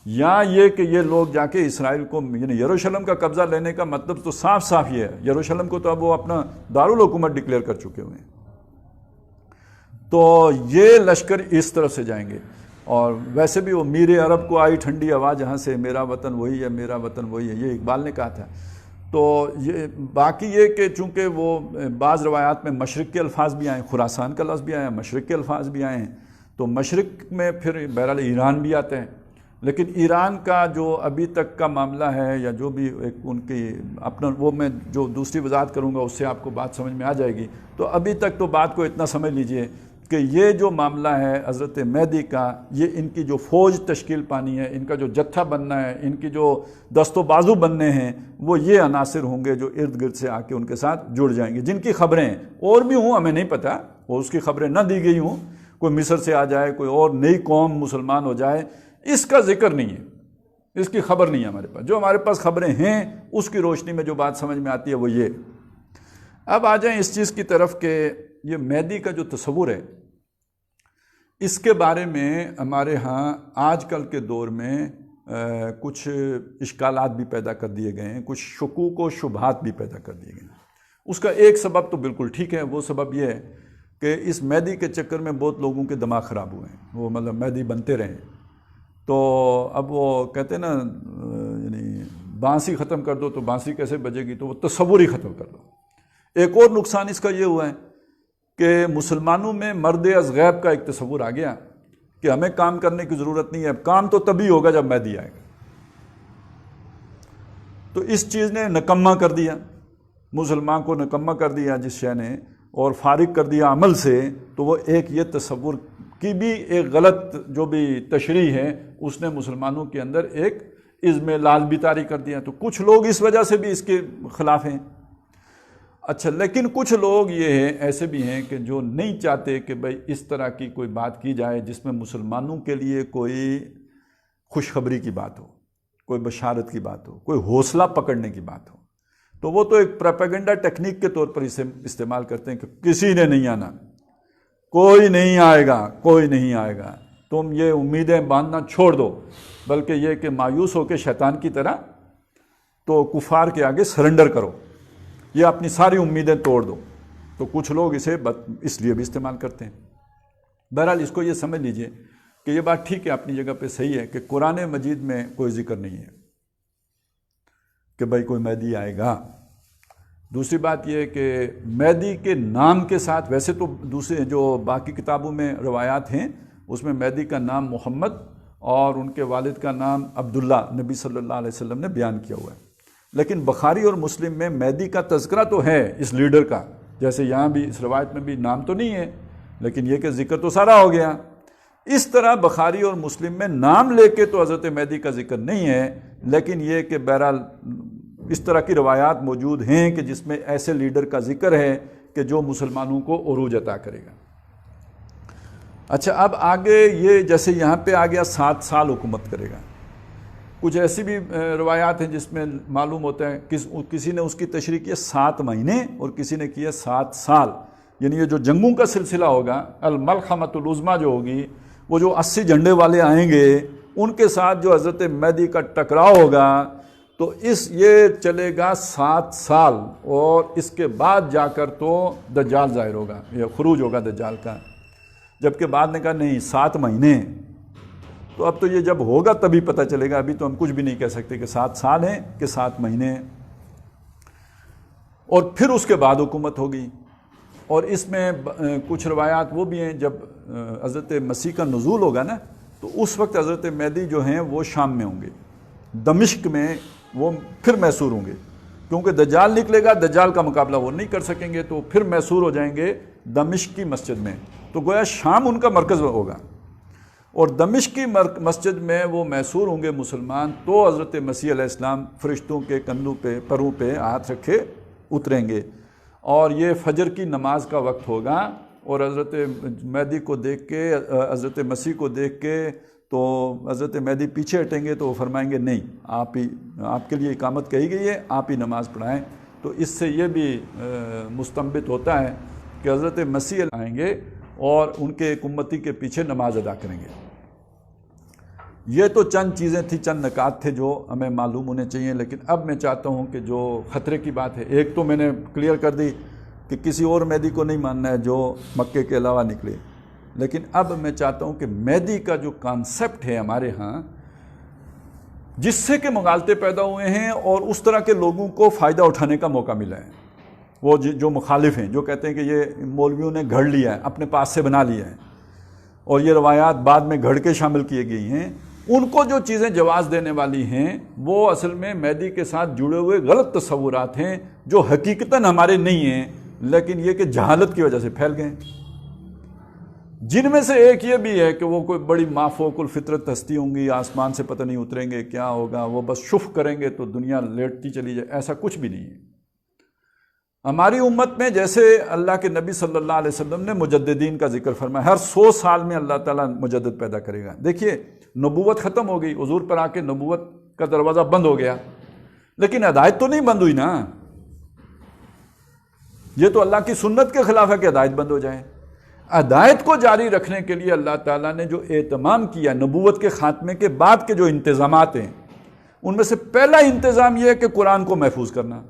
یا یہ کہ یہ لوگ جا کے اسرائیل کو، یعنی یروشلم کا قبضہ لینے کا مطلب تو صاف صاف یہ ہے، یروشلم کو تو اب وہ اپنا دارالحکومت ڈکلیئر کر چکے ہوئے ہیں۔ تو یہ لشکر اس طرف سے جائیں گے، اور ویسے بھی وہ میر عرب کو آئی ٹھنڈی ہوا جہاں سے، میرا وطن وہی ہے، میرا وطن وہی ہے، یہ اقبال نے کہا تھا۔ تو یہ باقی یہ کہ چونکہ وہ بعض روایات میں مشرق کے الفاظ بھی آئیں، خراسان کا لفظ بھی آیا، مشرق کے الفاظ بھی آئے ہیں، تو مشرق میں پھر بہرحال ایران بھی آتے ہیں، لیکن ایران کا جو ابھی تک کا معاملہ ہے یا جو بھی ایک ان کی اپنا، وہ میں جو دوسری وضاحت کروں گا اس سے آپ کو بات سمجھ میں آ جائے گی۔ تو ابھی تک تو بات کو اتنا سمجھ لیجئے کہ یہ جو معاملہ ہے حضرت مہدی کا، یہ ان کی جو فوج تشکیل پانی ہے، ان کا جو جتھا بننا ہے، ان کی جو دست و بازو بننے ہیں، وہ یہ عناصر ہوں گے جو ارد گرد سے آ کے ان کے ساتھ جڑ جائیں گے، جن کی خبریں اور بھی ہوں ہمیں نہیں پتہ، اور اس کی خبریں نہ دی گئی ہوں، کوئی مصر سے آ جائے، کوئی اور نئی قوم مسلمان ہو جائے، اس کا ذکر نہیں ہے، اس کی خبر نہیں ہے ہمارے پاس۔ جو ہمارے پاس خبریں ہیں اس کی روشنی میں جو بات سمجھ میں آتی ہے وہ یہ۔ اب آ جائیں اس چیز کی طرف کہ یہ مہدی کا جو تصور ہے، اس کے بارے میں ہمارے ہاں آج کل کے دور میں کچھ اشکالات بھی پیدا کر دیے گئے ہیں، کچھ شکوک و شبہات بھی پیدا کر دیے گئے ہیں۔ اس کا ایک سبب تو بالکل ٹھیک ہے، وہ سبب یہ ہے کہ اس مہدی کے چکر میں بہت لوگوں کے دماغ خراب ہوئے ہیں، وہ مطلب مہدی بنتے رہے، تو اب وہ کہتے ہیں نا، یعنی بانسی ختم کر دو تو بانسی کیسے بجے گی، تو وہ تصور ہی ختم کر دو۔ ایک اور نقصان اس کا یہ ہوا ہے کہ مسلمانوں میں مرد از غیب کا ایک تصور آ گیا کہ ہمیں کام کرنے کی ضرورت نہیں ہے، اب کام تو تبھی ہوگا جب مہدی آئے گا۔ تو اس چیز نے نکمہ کر دیا، مسلمان کو نکمہ کر دیا جس شے نے، اور فارغ کر دیا عمل سے۔ تو وہ ایک یہ تصور کی بھی ایک غلط جو بھی تشریح ہے، اس نے مسلمانوں کے اندر ایک عزم لال بھی طاری کر دیا۔ تو کچھ لوگ اس وجہ سے بھی اس کے خلاف ہیں۔ اچھا، لیکن کچھ لوگ یہ ہیں، ایسے بھی ہیں کہ جو نہیں چاہتے کہ بھئی اس طرح کی کوئی بات کی جائے جس میں مسلمانوں کے لیے کوئی خوشخبری کی بات ہو، کوئی بشارت کی بات ہو، کوئی حوصلہ پکڑنے کی بات ہو۔ تو وہ تو ایک پروپیگنڈا ٹیکنیک کے طور پر اسے استعمال کرتے ہیں کہ کسی نے نہیں آنا، کوئی نہیں آئے گا، کوئی نہیں آئے گا، تم یہ امیدیں باندھنا چھوڑ دو، بلکہ یہ کہ مایوس ہو کے شیطان کی طرح تو کفار کے آگے سرنڈر کرو، یہ اپنی ساری امیدیں توڑ دو۔ تو کچھ لوگ اسے اس لیے بھی استعمال کرتے ہیں۔ بہرحال اس کو یہ سمجھ لیجئے کہ یہ بات ٹھیک ہے، اپنی جگہ پہ صحیح ہے کہ قرآن مجید میں کوئی ذکر نہیں ہے کہ بھائی کوئی مہدی آئے گا۔ دوسری بات یہ ہے کہ مہدی کے نام کے ساتھ، ویسے تو دوسرے جو باقی کتابوں میں روایات ہیں اس میں مہدی کا نام محمد اور ان کے والد کا نام عبداللہ نبی صلی اللہ علیہ وسلم نے بیان کیا ہوا ہے، لیکن بخاری اور مسلم میں مہدی کا تذکرہ تو ہے اس لیڈر کا، جیسے یہاں بھی اس روایت میں بھی نام تو نہیں ہے لیکن یہ کہ ذکر تو سارا ہو گیا۔ اس طرح بخاری اور مسلم میں نام لے کے تو حضرت مہدی کا ذکر نہیں ہے، لیکن یہ کہ بہرحال اس طرح کی روایات موجود ہیں کہ جس میں ایسے لیڈر کا ذکر ہے کہ جو مسلمانوں کو عروج عطا کرے گا۔ اچھا، اب آگے یہ جیسے یہاں پہ آ گیا 7 سال حکومت کرے گا، کچھ ایسی بھی روایات ہیں جس میں معلوم ہوتا ہے کسی نے اس کی تشریح کی 7 مہینے اور کسی نے کیا 7 سال، یعنی یہ جو جنگوں کا سلسلہ ہوگا، الملحمۃ العظمیٰ جو ہوگی، وہ جو 80 جھنڈے والے آئیں گے ان کے ساتھ جو حضرت مہدی کا ٹکراؤ ہوگا، تو یہ چلے گا 7 سال، اور اس کے بعد جا کر تو دجال ظاہر ہوگا، یہ خروج ہوگا دجال کا۔ جبکہ بعد نے کہا نہیں 7 مہینے، تو اب تو یہ جب ہوگا تبھی پتہ چلے گا، ابھی تو ہم کچھ بھی نہیں کہہ سکتے کہ 7 سال ہیں کہ 7 مہینے ہیں۔ اور پھر اس کے بعد حکومت ہوگی، اور اس میں کچھ روایات وہ بھی ہیں جب حضرت مسیح کا نزول ہوگا نا، تو اس وقت حضرت مہدی جو ہیں وہ شام میں ہوں گے، دمشق میں وہ پھر محصور ہوں گے، کیونکہ دجال نکلے گا، دجال کا مقابلہ وہ نہیں کر سکیں گے، تو پھر محصور ہو جائیں گے دمشق کی مسجد میں، تو گویا شام ان کا مرکز ہوگا، اور دمشق کی مسجد میں وہ محصور ہوں گے مسلمان، تو حضرت مسیح علیہ السلام فرشتوں کے کندھوں پہ پروں پہ ہاتھ رکھے اتریں گے، اور یہ فجر کی نماز کا وقت ہوگا، اور حضرت مہدی کو دیکھ کے، حضرت مسیح کو دیکھ کے تو حضرت مہدی پیچھے ہٹیں گے، تو وہ فرمائیں گے نہیں، آپ کے لیے اقامت کہی گئی ہے، آپ ہی نماز پڑھائیں۔ تو اس سے یہ بھی مستنبط ہوتا ہے کہ حضرت مسیح آئیں گے اور ان کے ایک امتی کے پیچھے نماز ادا کریں گے۔ یہ تو چند چیزیں تھیں، چند نکات تھے جو ہمیں معلوم ہونے چاہیے، لیکن اب میں چاہتا ہوں کہ جو خطرے کی بات ہے، ایک تو میں نے کلیئر کر دی کہ کسی اور مہدی کو نہیں ماننا ہے جو مکے کے علاوہ نکلے، لیکن اب میں چاہتا ہوں کہ مہدی کا جو کانسیپٹ ہے ہمارے ہاں، جس سے کہ مغالطے پیدا ہوئے ہیں اور اس طرح کے لوگوں کو فائدہ اٹھانے کا موقع ملا ہے، وہ جو مخالف ہیں، جو کہتے ہیں کہ یہ مولویوں نے گھڑ لیا ہے، اپنے پاس سے بنا لیا ہے، اور یہ روایات بعد میں گھڑ کے شامل کیے گئی ہیں، ان کو جو چیزیں جواز دینے والی ہیں وہ اصل میں مہدی کے ساتھ جڑے ہوئے غلط تصورات ہیں، جو حقیقتاً ہمارے نہیں ہیں، لیکن یہ کہ جہالت کی وجہ سے پھیل گئے، جن میں سے ایک یہ بھی ہے کہ وہ کوئی بڑی مافوق الفطرت ہستی ہوں گی، آسمان سے پتہ نہیں اتریں گے، کیا ہوگا، وہ بس شف کریں گے تو دنیا لیٹتی چلی جائے، ایسا کچھ بھی نہیں ہے۔ ہماری امت میں جیسے اللہ کے نبی صلی اللہ علیہ وسلم نے مجددین کا ذکر فرمایا، ہر 100 سال میں اللہ تعالیٰ مجدد پیدا کرے گا۔ دیکھیے نبوت ختم ہو گئی، حضور پر آ کے نبوت کا دروازہ بند ہو گیا، لیکن ہدایت تو نہیں بند ہوئی نا، یہ تو اللہ کی سنت کے خلاف ہے کہ ہدایت بند ہو جائے۔ ہدایت کو جاری رکھنے کے لیے اللہ تعالیٰ نے جو اہتمام کیا نبوت کے خاتمے کے بعد کے جو انتظامات ہیں، ان میں سے پہلا انتظام یہ ہے کہ قرآن کو محفوظ کرنا،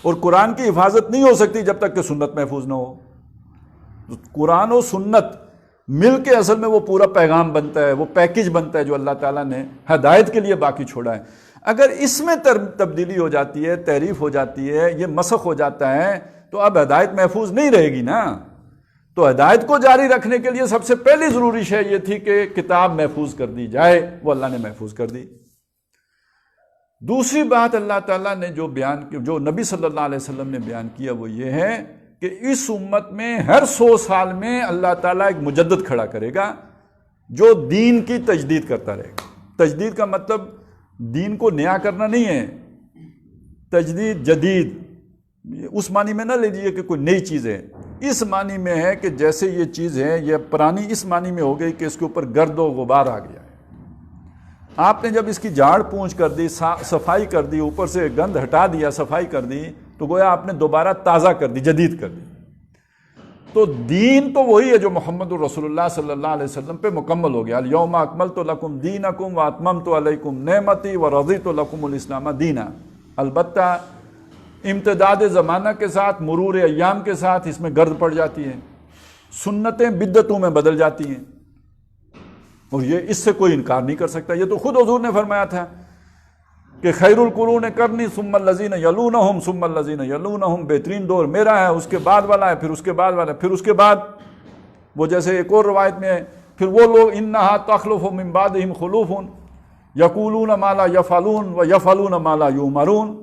اور قرآن کی حفاظت نہیں ہو سکتی جب تک کہ سنت محفوظ نہ ہو۔ قرآن و سنت مل کے اصل میں وہ پورا پیغام بنتا ہے، وہ پیکج بنتا ہے جو اللہ تعالیٰ نے ہدایت کے لیے باقی چھوڑا ہے۔ اگر اس میں تبدیلی ہو جاتی ہے، تحریف ہو جاتی ہے، یہ مسخ ہو جاتا ہے، تو اب ہدایت محفوظ نہیں رہے گی نا۔ تو ہدایت کو جاری رکھنے کے لیے سب سے پہلی ضروری شے یہ تھی کہ کتاب محفوظ کر دی جائے، وہ اللہ نے محفوظ کر دی۔ دوسری بات اللہ تعالیٰ نے جو نبی صلی اللہ علیہ وسلم نے بیان کیا وہ یہ ہے کہ اس امت میں ہر 100 سال میں اللہ تعالیٰ ایک مجدد کھڑا کرے گا جو دین کی تجدید کرتا رہے گا۔ تجدید کا مطلب دین کو نیا کرنا نہیں ہے، تجدید جدید اس معنی میں نہ لیجیے کہ کوئی نئی چیز ہے، اس معنی میں ہے کہ جیسے یہ چیز ہے یہ پرانی اس معنی میں ہو گئی کہ اس کے اوپر گرد و غبار آ گیا ہے، آپ نے جب اس کی جھاڑ پونچھ کر دی، صفائی کر دی، اوپر سے گند ہٹا دیا، صفائی کر دی، تو گویا آپ نے دوبارہ تازہ کر دی، جدید کر دی۔ تو دین تو وہی ہے جو محمد الرسول اللہ صلی اللہ علیہ وسلم پہ مکمل ہو گیا. الیوم اکملت لکم دینکم واتممت علیکم نعمتی ورضیت لکم الاسلام دینا. البتہ امتداد زمانہ کے ساتھ، مرور ایام کے ساتھ اس میں گرد پڑ جاتی ہے، سنتیں بدعتوں میں بدل جاتی ہیں، اور یہ اس سے کوئی انکار نہیں کر سکتا. یہ تو خود حضور نے فرمایا تھا کہ خیر القرون کرنی ثم الذین یلونہم ثم الذین یلونہم، بہترین دور میرا ہے، اس کے بعد والا ہے، پھر اس کے بعد والا ہے، پھر اس کے بعد وہ جیسے ایک اور روایت میں ہے پھر وہ لوگ انہا تخلف من بعدہم خلوف یقولون ما لا یفعلون ویفعلون ما لا یؤمرون،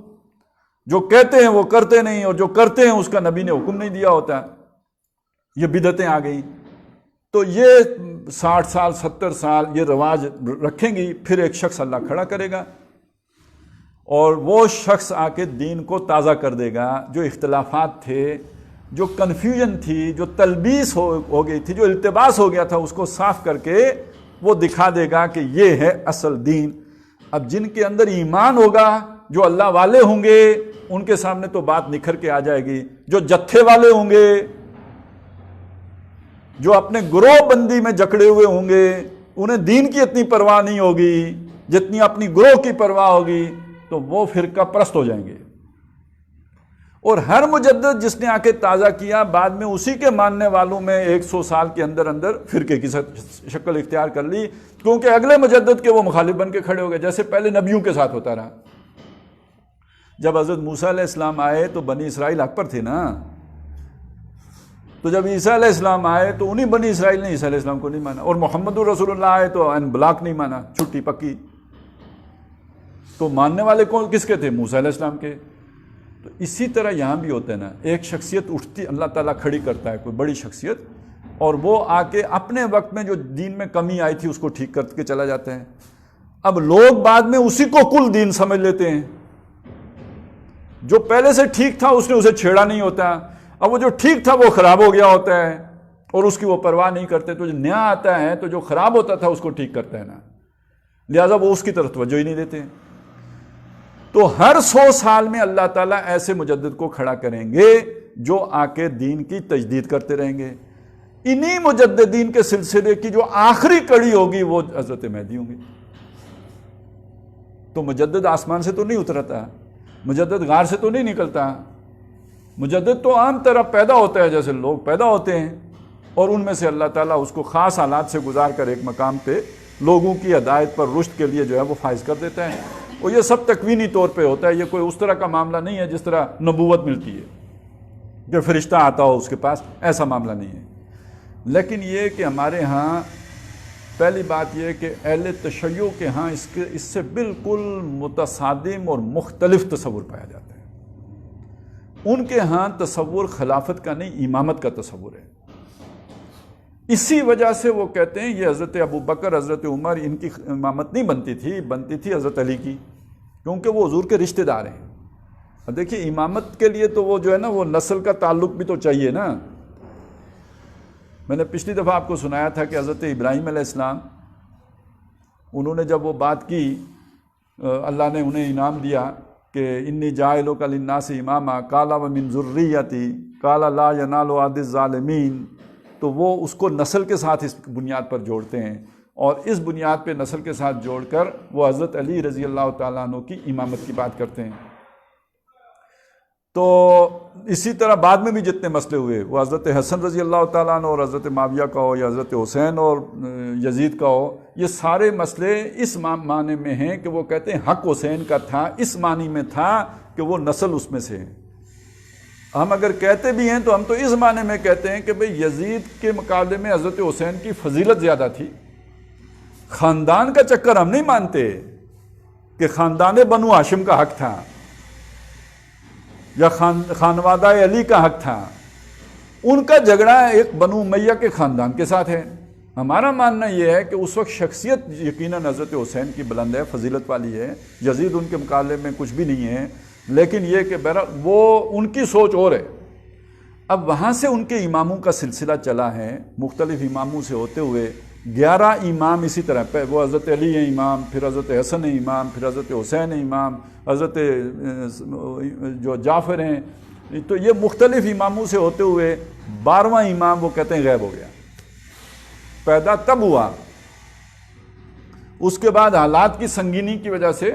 جو کہتے ہیں وہ کرتے نہیں، اور جو کرتے ہیں اس کا نبی نے حکم نہیں دیا ہوتا. یہ بدعتیں آ گئی. تو یہ 60 سال 70 سال یہ رواج رکھیں گی، پھر ایک شخص اللہ کھڑا کرے گا اور وہ شخص آ کے دین کو تازہ کر دے گا. جو اختلافات تھے، جو کنفیوژن تھی، جو تلبیس ہو گئی تھی، جو التباس ہو گیا تھا، اس کو صاف کر کے وہ دکھا دے گا کہ یہ ہے اصل دین. اب جن کے اندر ایمان ہوگا، جو اللہ والے ہوں گے، ان کے سامنے تو بات نکھر کے آ جائے گی. جو جتھے والے ہوں گے، جو اپنے گروہ بندی میں جکڑے ہوئے ہوں گے، انہیں دین کی اتنی پرواہ نہیں ہوگی جتنی اپنی گروہ کی پرواہ ہوگی، تو وہ فرقہ پرست ہو جائیں گے. اور ہر مجدد جس نے آ کے تازہ کیا، بعد میں اسی کے ماننے والوں میں 100 سال کے اندر اندر فرقے کی شکل اختیار کر لی، کیونکہ اگلے مجدد کے وہ مخالف بن کے کھڑے ہو گئے. جیسے پہلے نبیوں کے ساتھ ہوتا رہا. جب حضرت موسیٰ علیہ السلام آئے تو بنی اسرائیل حق پر تھے نا. تو جب عیسیٰ علیہ السلام آئے تو انہی بنی اسرائیل نے عیسیٰ علیہ السلام کو نہیں مانا، اور محمد الرسول اللہ آئے تو ان بلاک نہیں مانا، چھٹی پکی. تو ماننے والے کون کس کے تھے؟ موسیٰ علیہ السلام کے. تو اسی طرح یہاں بھی ہوتا ہے نا، ایک شخصیت اٹھتی، اللہ تعالیٰ کھڑی کرتا ہے کوئی بڑی شخصیت، اور وہ آ کے اپنے وقت میں جو دین میں کمی آئی تھی اس کو ٹھیک کر کے چلا جاتا ہے. اب لوگ بعد میں اسی کو کل دین سمجھ لیتے ہیں. جو پہلے سے ٹھیک تھا اس نے اسے چھیڑا نہیں ہوتا، اب وہ جو ٹھیک تھا وہ خراب ہو گیا ہوتا ہے، اور اس کی وہ پرواہ نہیں کرتے. تو جو نیا آتا ہے تو جو خراب ہوتا تھا اس کو ٹھیک کرتا ہے نا، لہٰذا وہ اس کی طرف توجہ ہی نہیں دیتے. تو ہر 100 سال میں اللہ تعالیٰ ایسے مجدد کو کھڑا کریں گے جو آ کے دین کی تجدید کرتے رہیں گے. انہی مجددین کے سلسلے کی جو آخری کڑی ہوگی وہ حضرت مہدی ہوں گے. تو مجدد آسمان سے تو نہیں اترتا، مجدد غار سے تو نہیں نکلتا. مجدد تو عام طرح پیدا ہوتا ہے جیسے لوگ پیدا ہوتے ہیں، اور ان میں سے اللہ تعالیٰ اس کو خاص حالات سے گزار کر ایک مقام پہ لوگوں کی ہدایت پر رشد کے لیے جو ہے وہ فائز کر دیتا ہے. اور یہ سب تکوینی طور پہ ہوتا ہے، یہ کوئی اس طرح کا معاملہ نہیں ہے جس طرح نبوت ملتی ہے کہ فرشتہ آتا ہو اس کے پاس، ایسا معاملہ نہیں ہے. لیکن یہ کہ ہمارے ہاں پہلی بات یہ کہ اہل تشیع کے ہاں اس سے بالکل متصادم اور مختلف تصور پایا جاتا ہے. ان کے ہاں تصور خلافت کا نہیں، امامت کا تصور ہے. اسی وجہ سے وہ کہتے ہیں یہ حضرت ابو بکر، حضرت عمر، ان کی امامت نہیں بنتی تھی حضرت علی کی، کیونکہ وہ حضور کے رشتہ دار ہیں. اب دیکھیے امامت کے لیے تو وہ جو ہے نا وہ نسل کا تعلق بھی تو چاہیے نا. میں نے پچھلی دفعہ آپ کو سنایا تھا کہ حضرت ابراہیم علیہ السلام، انہوں نے جب وہ بات کی، اللہ نے انہیں انعام دیا کہ انی جاعلک للناس اماما قال ومن ذریتی قال لا ینال عہد الظالمین. تو وہ اس کو نسل کے ساتھ اس بنیاد پر جوڑتے ہیں، اور اس بنیاد پہ نسل کے ساتھ جوڑ کر وہ حضرت علی رضی اللہ تعالیٰ عنہ کی امامت کی بات کرتے ہیں. تو اسی طرح بعد میں بھی جتنے مسئلے ہوئے، وہ حضرت حسن رضی اللہ تعالیٰ عنہ اور حضرت معاویہ کا ہو یا حضرت حسین اور یزید کا ہو، یہ سارے مسئلے اس معنی میں ہیں کہ وہ کہتے ہیں حق حسین کا تھا، اس معنی میں تھا کہ وہ نسل اس میں سے ہے. ہم اگر کہتے بھی ہیں تو ہم تو اس معنی میں کہتے ہیں کہ بھئی یزید کے مقابلے میں حضرت حسین کی فضیلت زیادہ تھی. خاندان کا چکر ہم نہیں مانتے کہ خاندان بنو ہاشم کا حق تھا یا خانوادہ علی کا حق تھا. ان کا جھگڑا ایک بنو امیہ کے خاندان کے ساتھ ہے. ہمارا ماننا یہ ہے کہ اس وقت شخصیت یقیناً حضرت حسین کی بلند ہے، فضیلت والی ہے، یزید ان کے مقابلے میں کچھ بھی نہیں ہے. لیکن یہ کہ بہرحال وہ ان کی سوچ اور ہے. اب وہاں سے ان کے اماموں کا سلسلہ چلا ہے، مختلف اماموں سے ہوتے ہوئے 11 امام اسی طرح پہ، وہ حضرت علی ہیں امام، پھر حضرت حسن ہیں امام، پھر حضرت حسین ہیں امام، حضرت جو جعفر ہیں، تو یہ مختلف اماموں سے ہوتے ہوئے 12واں امام وہ کہتے ہیں غائب ہو گیا. پیدا تب ہوا، اس کے بعد حالات کی سنگینی کی وجہ سے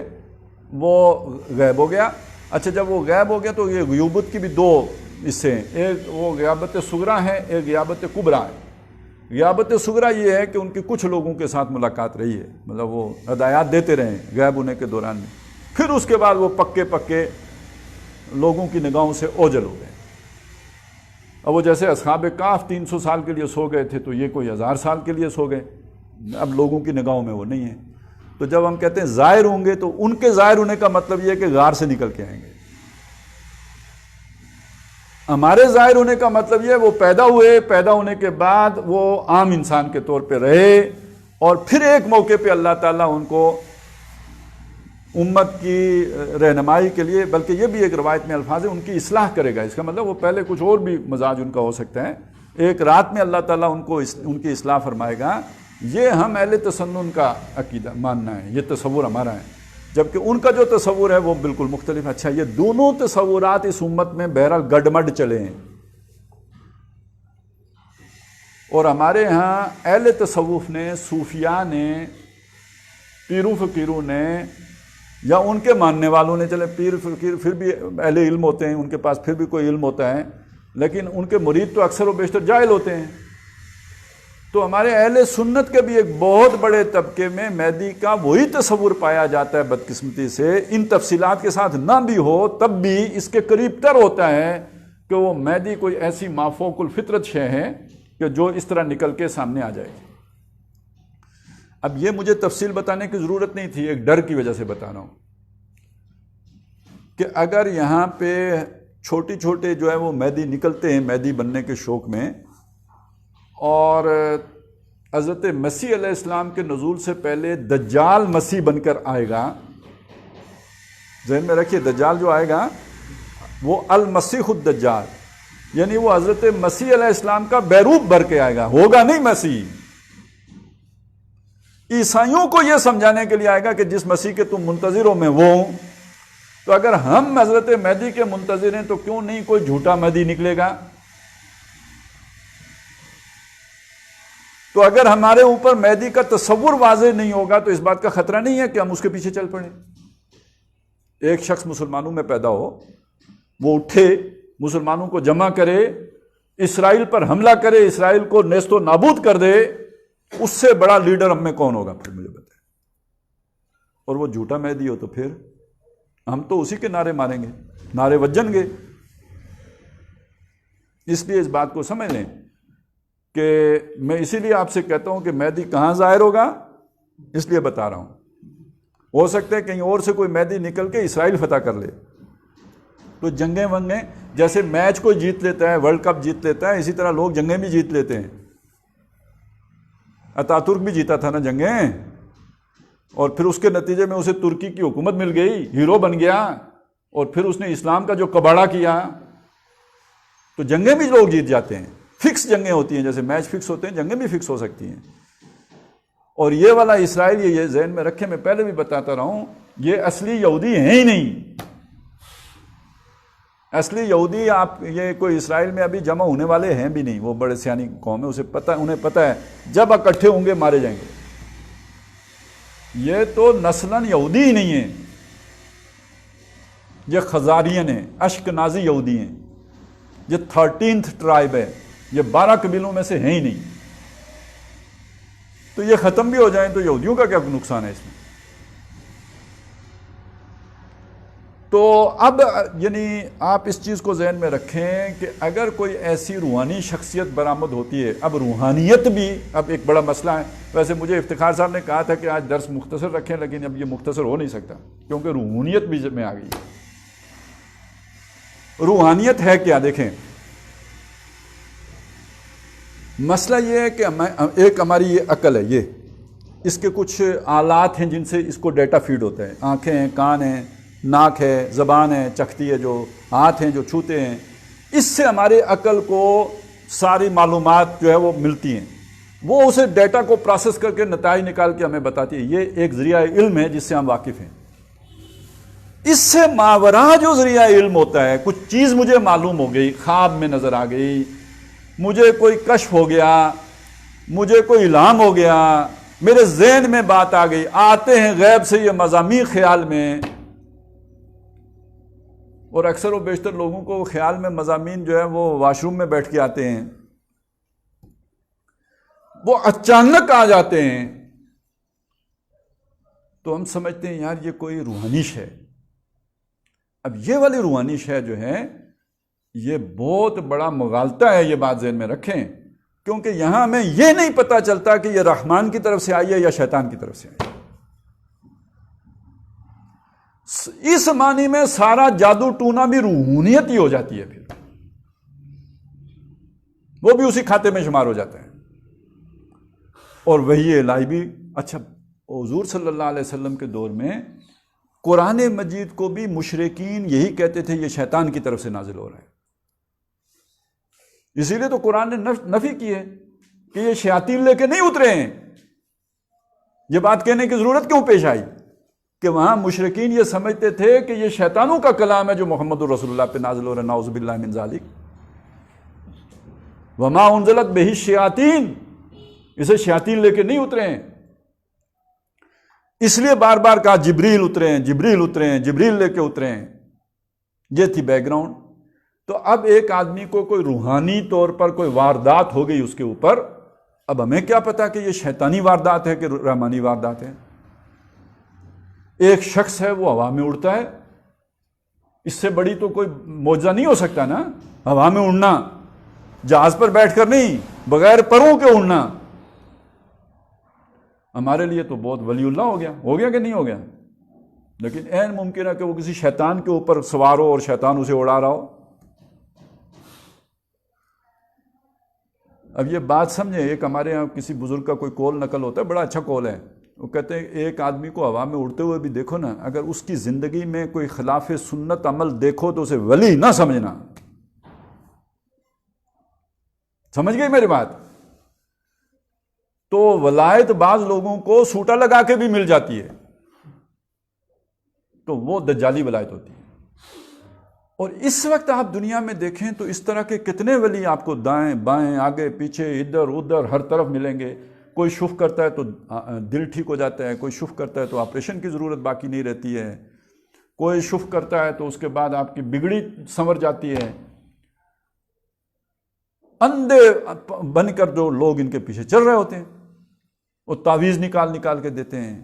وہ غائب ہو گیا. اچھا جب وہ غائب ہو گیا تو یہ غیوبت کی بھی دو حصے ہیں، ایک وہ غیابت صغریٰ ہے، ایک غیابت کبریٰ ہے. غیابت صغریٰ یہ ہے کہ ان کی کچھ لوگوں کے ساتھ ملاقات رہی ہے، مطلب وہ ہدایات دیتے رہے غائب ہونے کے دوران میں، پھر اس کے بعد وہ پکے پکے لوگوں کی نگاہوں سے اوجھل ہو گئے. اب وہ جیسے اصحاب کہف 300 سال کے لیے سو گئے تھے تو یہ کوئی 1000 سال کے لیے سو گئے، اب لوگوں کی نگاہوں میں وہ نہیں ہے. تو جب ہم کہتے ہیں ظاہر ہوں گے تو ان کے ظاہر ہونے کا مطلب یہ ہے کہ غار سے نکل کے آئیں گے. ہمارے ظاہر ہونے کا مطلب یہ ہے وہ پیدا ہوئے، پیدا ہونے کے بعد وہ عام انسان کے طور پہ رہے، اور پھر ایک موقع پہ اللہ تعالیٰ ان کو امت کی رہنمائی کے لیے، بلکہ یہ بھی ایک روایت میں الفاظ ہے، ان کی اصلاح کرے گا. اس کا مطلب وہ پہلے کچھ اور بھی مزاج ان کا ہو سکتا ہے، ایک رات میں اللہ تعالیٰ ان کی اصلاح فرمائے گا. یہ ہم اہل تسنن کا عقیدہ ماننا ہے، یہ تصور ہمارا ہے، جبکہ ان کا جو تصور ہے وہ بالکل مختلف. اچھا یہ دونوں تصورات اس امت میں بہرحال گڈمڈ چلے ہیں، اور ہمارے ہاں اہل تصوف نے، صوفیاء نے، پیرو فقیروں نے، یا ان کے ماننے والوں نے، چلے پیر فقیر پھر بھی اہل علم ہوتے ہیں، ان کے پاس پھر بھی کوئی علم ہوتا ہے، لیکن ان کے مرید تو اکثر و بیشتر جاہل ہوتے ہیں. تو ہمارے اہل سنت کے بھی ایک بہت بڑے طبقے میں مہدی کا وہی تصور پایا جاتا ہے بدقسمتی سے، ان تفصیلات کے ساتھ نہ بھی ہو تب بھی اس کے قریب تر ہوتا ہے کہ وہ مہدی کوئی ایسی مافوق الفطرت شے ہے کہ جو اس طرح نکل کے سامنے آ جائے گی. اب یہ مجھے تفصیل بتانے کی ضرورت نہیں تھی، ایک ڈر کی وجہ سے بتا رہا ہوں کہ اگر یہاں پہ چھوٹے چھوٹے جو ہے وہ مہدی نکلتے ہیں مہدی بننے کے شوق میں، اور حضرت مسیح علیہ السلام کے نزول سے پہلے دجال مسیح بن کر آئے گا. ذہن میں رکھیے دجال جو آئے گا وہ المسیح الدجال، یعنی وہ حضرت مسیح علیہ السلام کا بیروپ بھر کے آئے گا، ہوگا نہیں مسیح. عیسائیوں کو یہ سمجھانے کے لیے آئے گا کہ جس مسیح کے تم منتظر ہو میں وہ ہوں. تو اگر ہم حضرت مہدی کے منتظر ہیں تو کیوں نہیں کوئی جھوٹا مہدی نکلے گا؟ تو اگر ہمارے اوپر مہدی کا تصور واضح نہیں ہوگا تو اس بات کا خطرہ نہیں ہے کہ ہم اس کے پیچھے چل پڑیں. ایک شخص مسلمانوں میں پیدا ہو، وہ اٹھے، مسلمانوں کو جمع کرے، اسرائیل پر حملہ کرے، اسرائیل کو نیست و نابود کر دے، اس سے بڑا لیڈر ہم میں کون ہوگا؟ پھر مجھے بتائیں. اور وہ جھوٹا مہدی ہو تو پھر ہم تو اسی کے نعرے ماریں گے، نعرے وجن گے. اس لیے اس بات کو سمجھ لیں کہ میں اسی لیے آپ سے کہتا ہوں کہ مہدی کہاں ظاہر ہوگا، اس لیے بتا رہا ہوں. ہو سکتا ہے کہیں اور سے کوئی مہدی نکل کے اسرائیل فتح کر لے، تو جنگیں ونگیں، جیسے میچ کوئی جیت لیتا ہے، ورلڈ کپ جیت لیتا ہے، اسی طرح لوگ جنگیں بھی جیت لیتے ہیں. اتاترک بھی جیتا تھا نا جنگیں، اور پھر اس کے نتیجے میں اسے ترکی کی حکومت مل گئی، ہیرو بن گیا، اور پھر اس نے اسلام کا جو کباڑا کیا. تو جنگیں بھی لوگ جیت جاتے ہیں، فکس جنگیں ہوتی ہیں، جیسے میچ فکس ہوتے ہیں جنگیں بھی فکس ہو سکتی ہیں. اور یہ والا اسرائیل، یہ ذہن میں رکھے، میں پہلے بھی بتاتا رہا ہوں، یہ اصلی یہودی ہیں ہی نہیں. اصلی یہودی آپ یہ کوئی اسرائیل میں ابھی جمع ہونے والے ہیں بھی نہیں. وہ بڑے سیانی قوم ہے، انہیں پتہ ہے جب اکٹھے ہوں گے مارے جائیں گے. یہ تو نسلاً یہودی ہی نہیں ہیں، یہ خزارین ہیں، اشکنازی یہودی ہیں، یہ 13th ٹرائب ہے، یہ 12 قبیلوں میں سے ہیں ہی نہیں. تو یہ ختم بھی ہو جائیں تو یہودیوں کا کیا نقصان ہے اس میں؟ تو اب یعنی آپ اس چیز کو ذہن میں رکھیں کہ اگر کوئی ایسی روحانی شخصیت برآمد ہوتی ہے، اب روحانیت بھی اب ایک بڑا مسئلہ ہے. ویسے مجھے افتخار صاحب نے کہا تھا کہ آج درس مختصر رکھیں، لیکن اب یہ مختصر ہو نہیں سکتا کیونکہ روحانیت بھی میں آ گئی. روحانیت ہے کیا؟ دیکھیں، مسئلہ یہ ہے کہ ایک ہماری یہ عقل ہے، یہ اس کے کچھ آلات ہیں جن سے اس کو ڈیٹا فیڈ ہوتا ہے. آنکھیں ہیں، کان ہیں، ناک ہے، زبان ہے، چکھتی ہے، جو ہاتھ ہیں جو چھوتے ہیں، اس سے ہمارے عقل کو ساری معلومات جو ہے وہ ملتی ہیں. وہ اسے ڈیٹا کو پروسیس کر کے نتائج نکال کے ہمیں بتاتی ہے. یہ ایک ذریعہ علم ہے جس سے ہم واقف ہیں. اس سے ماورا جو ذریعہ علم ہوتا ہے، کچھ چیز مجھے معلوم ہو گئی، خواب میں نظر آ گئی، مجھے کوئی کشف ہو گیا، مجھے کوئی الہام ہو گیا، میرے ذہن میں بات آ گئی، آتے ہیں غیب سے یہ مضامین خیال میں. اور اکثر و بیشتر لوگوں کو خیال میں مضامین جو ہے وہ واش روم میں بیٹھ کے آتے ہیں، وہ اچانک آ جاتے ہیں، تو ہم سمجھتے ہیں یار یہ کوئی روحانی شے. اب یہ والی روحانی شے جو ہے یہ بہت بڑا مغالطہ ہے، یہ بات ذہن میں رکھیں، کیونکہ یہاں ہمیں یہ نہیں پتا چلتا کہ یہ رحمان کی طرف سے آئی ہے یا شیطان کی طرف سے آئی ہے. اس معنی میں سارا جادو ٹونا بھی روحانیت ہی ہو جاتی ہے، پھر وہ بھی اسی کھاتے میں شمار ہو جاتا ہے. اور وہی الہی بھی. اچھا، حضور صلی اللہ علیہ وسلم کے دور میں قرآن مجید کو بھی مشرکین یہی کہتے تھے یہ شیطان کی طرف سے نازل ہو رہا ہے. اسی لیے تو قرآن نے نفی کی ہے کہ یہ شیاطین لے کے نہیں اترے ہیں. یہ بات کہنے کی ضرورت کیوں پیش آئی کہ وہاں مشرکین یہ سمجھتے تھے کہ یہ شیطانوں کا کلام ہے جو محمد رسول اللہ پہ نازل ہو رہا ہے، نعوذ باللہ من ذالک. وما انزلت بہ الشیاطین، اسے شیاطین لے کے نہیں اترے ہیں. اس لیے بار بار کہا جبریل اترے ہیں، جبریل اترے ہیں، جبریل لے کے اترے ہیں. یہ تھی بیک گراؤنڈ. تو اب ایک آدمی کو کوئی روحانی طور پر کوئی واردات ہو گئی اس کے اوپر، اب ہمیں کیا پتا کہ یہ شیطانی واردات ہے کہ رحمانی واردات ہے. ایک شخص ہے وہ ہوا میں اڑتا ہے، اس سے بڑی تو کوئی معجزہ نہیں ہو سکتا نا. ہوا میں اڑنا، جہاز پر بیٹھ کر نہیں، بغیر پروں کے اڑنا، ہمارے لیے تو بہت ولی اللہ ہو گیا کہ نہیں ہو گیا. لیکن عین ممکن ہے کہ وہ کسی شیطان کے اوپر سوار ہو اور شیطان اسے اڑا رہا ہو. اب یہ بات سمجھیں، ایک ہمارے یہاں کسی بزرگ کا کوئی کول نقل ہوتا ہے، بڑا اچھا کول ہے. وہ کہتے ہیں ایک آدمی کو ہوا میں اڑتے ہوئے بھی دیکھو نا، اگر اس کی زندگی میں کوئی خلاف سنت عمل دیکھو تو اسے ولی نہ سمجھنا. سمجھ گئی میری بات؟ تو ولایت بعض لوگوں کو سوٹا لگا کے بھی مل جاتی ہے، تو وہ دجالی ولایت ہوتی ہے. اور اس وقت آپ دنیا میں دیکھیں تو اس طرح کے کتنے ولی آپ کو دائیں بائیں آگے پیچھے ادھر ادھر ہر طرف ملیں گے. کوئی شف کرتا ہے تو دل ٹھیک ہو جاتا ہے، کوئی شف کرتا ہے تو آپریشن کی ضرورت باقی نہیں رہتی ہے، کوئی شف کرتا ہے تو اس کے بعد آپ کی بگڑی سنور جاتی ہے. اندھے بن کر جو لوگ ان کے پیچھے چل رہے ہوتے ہیں وہ تعویذ نکال کے دیتے ہیں.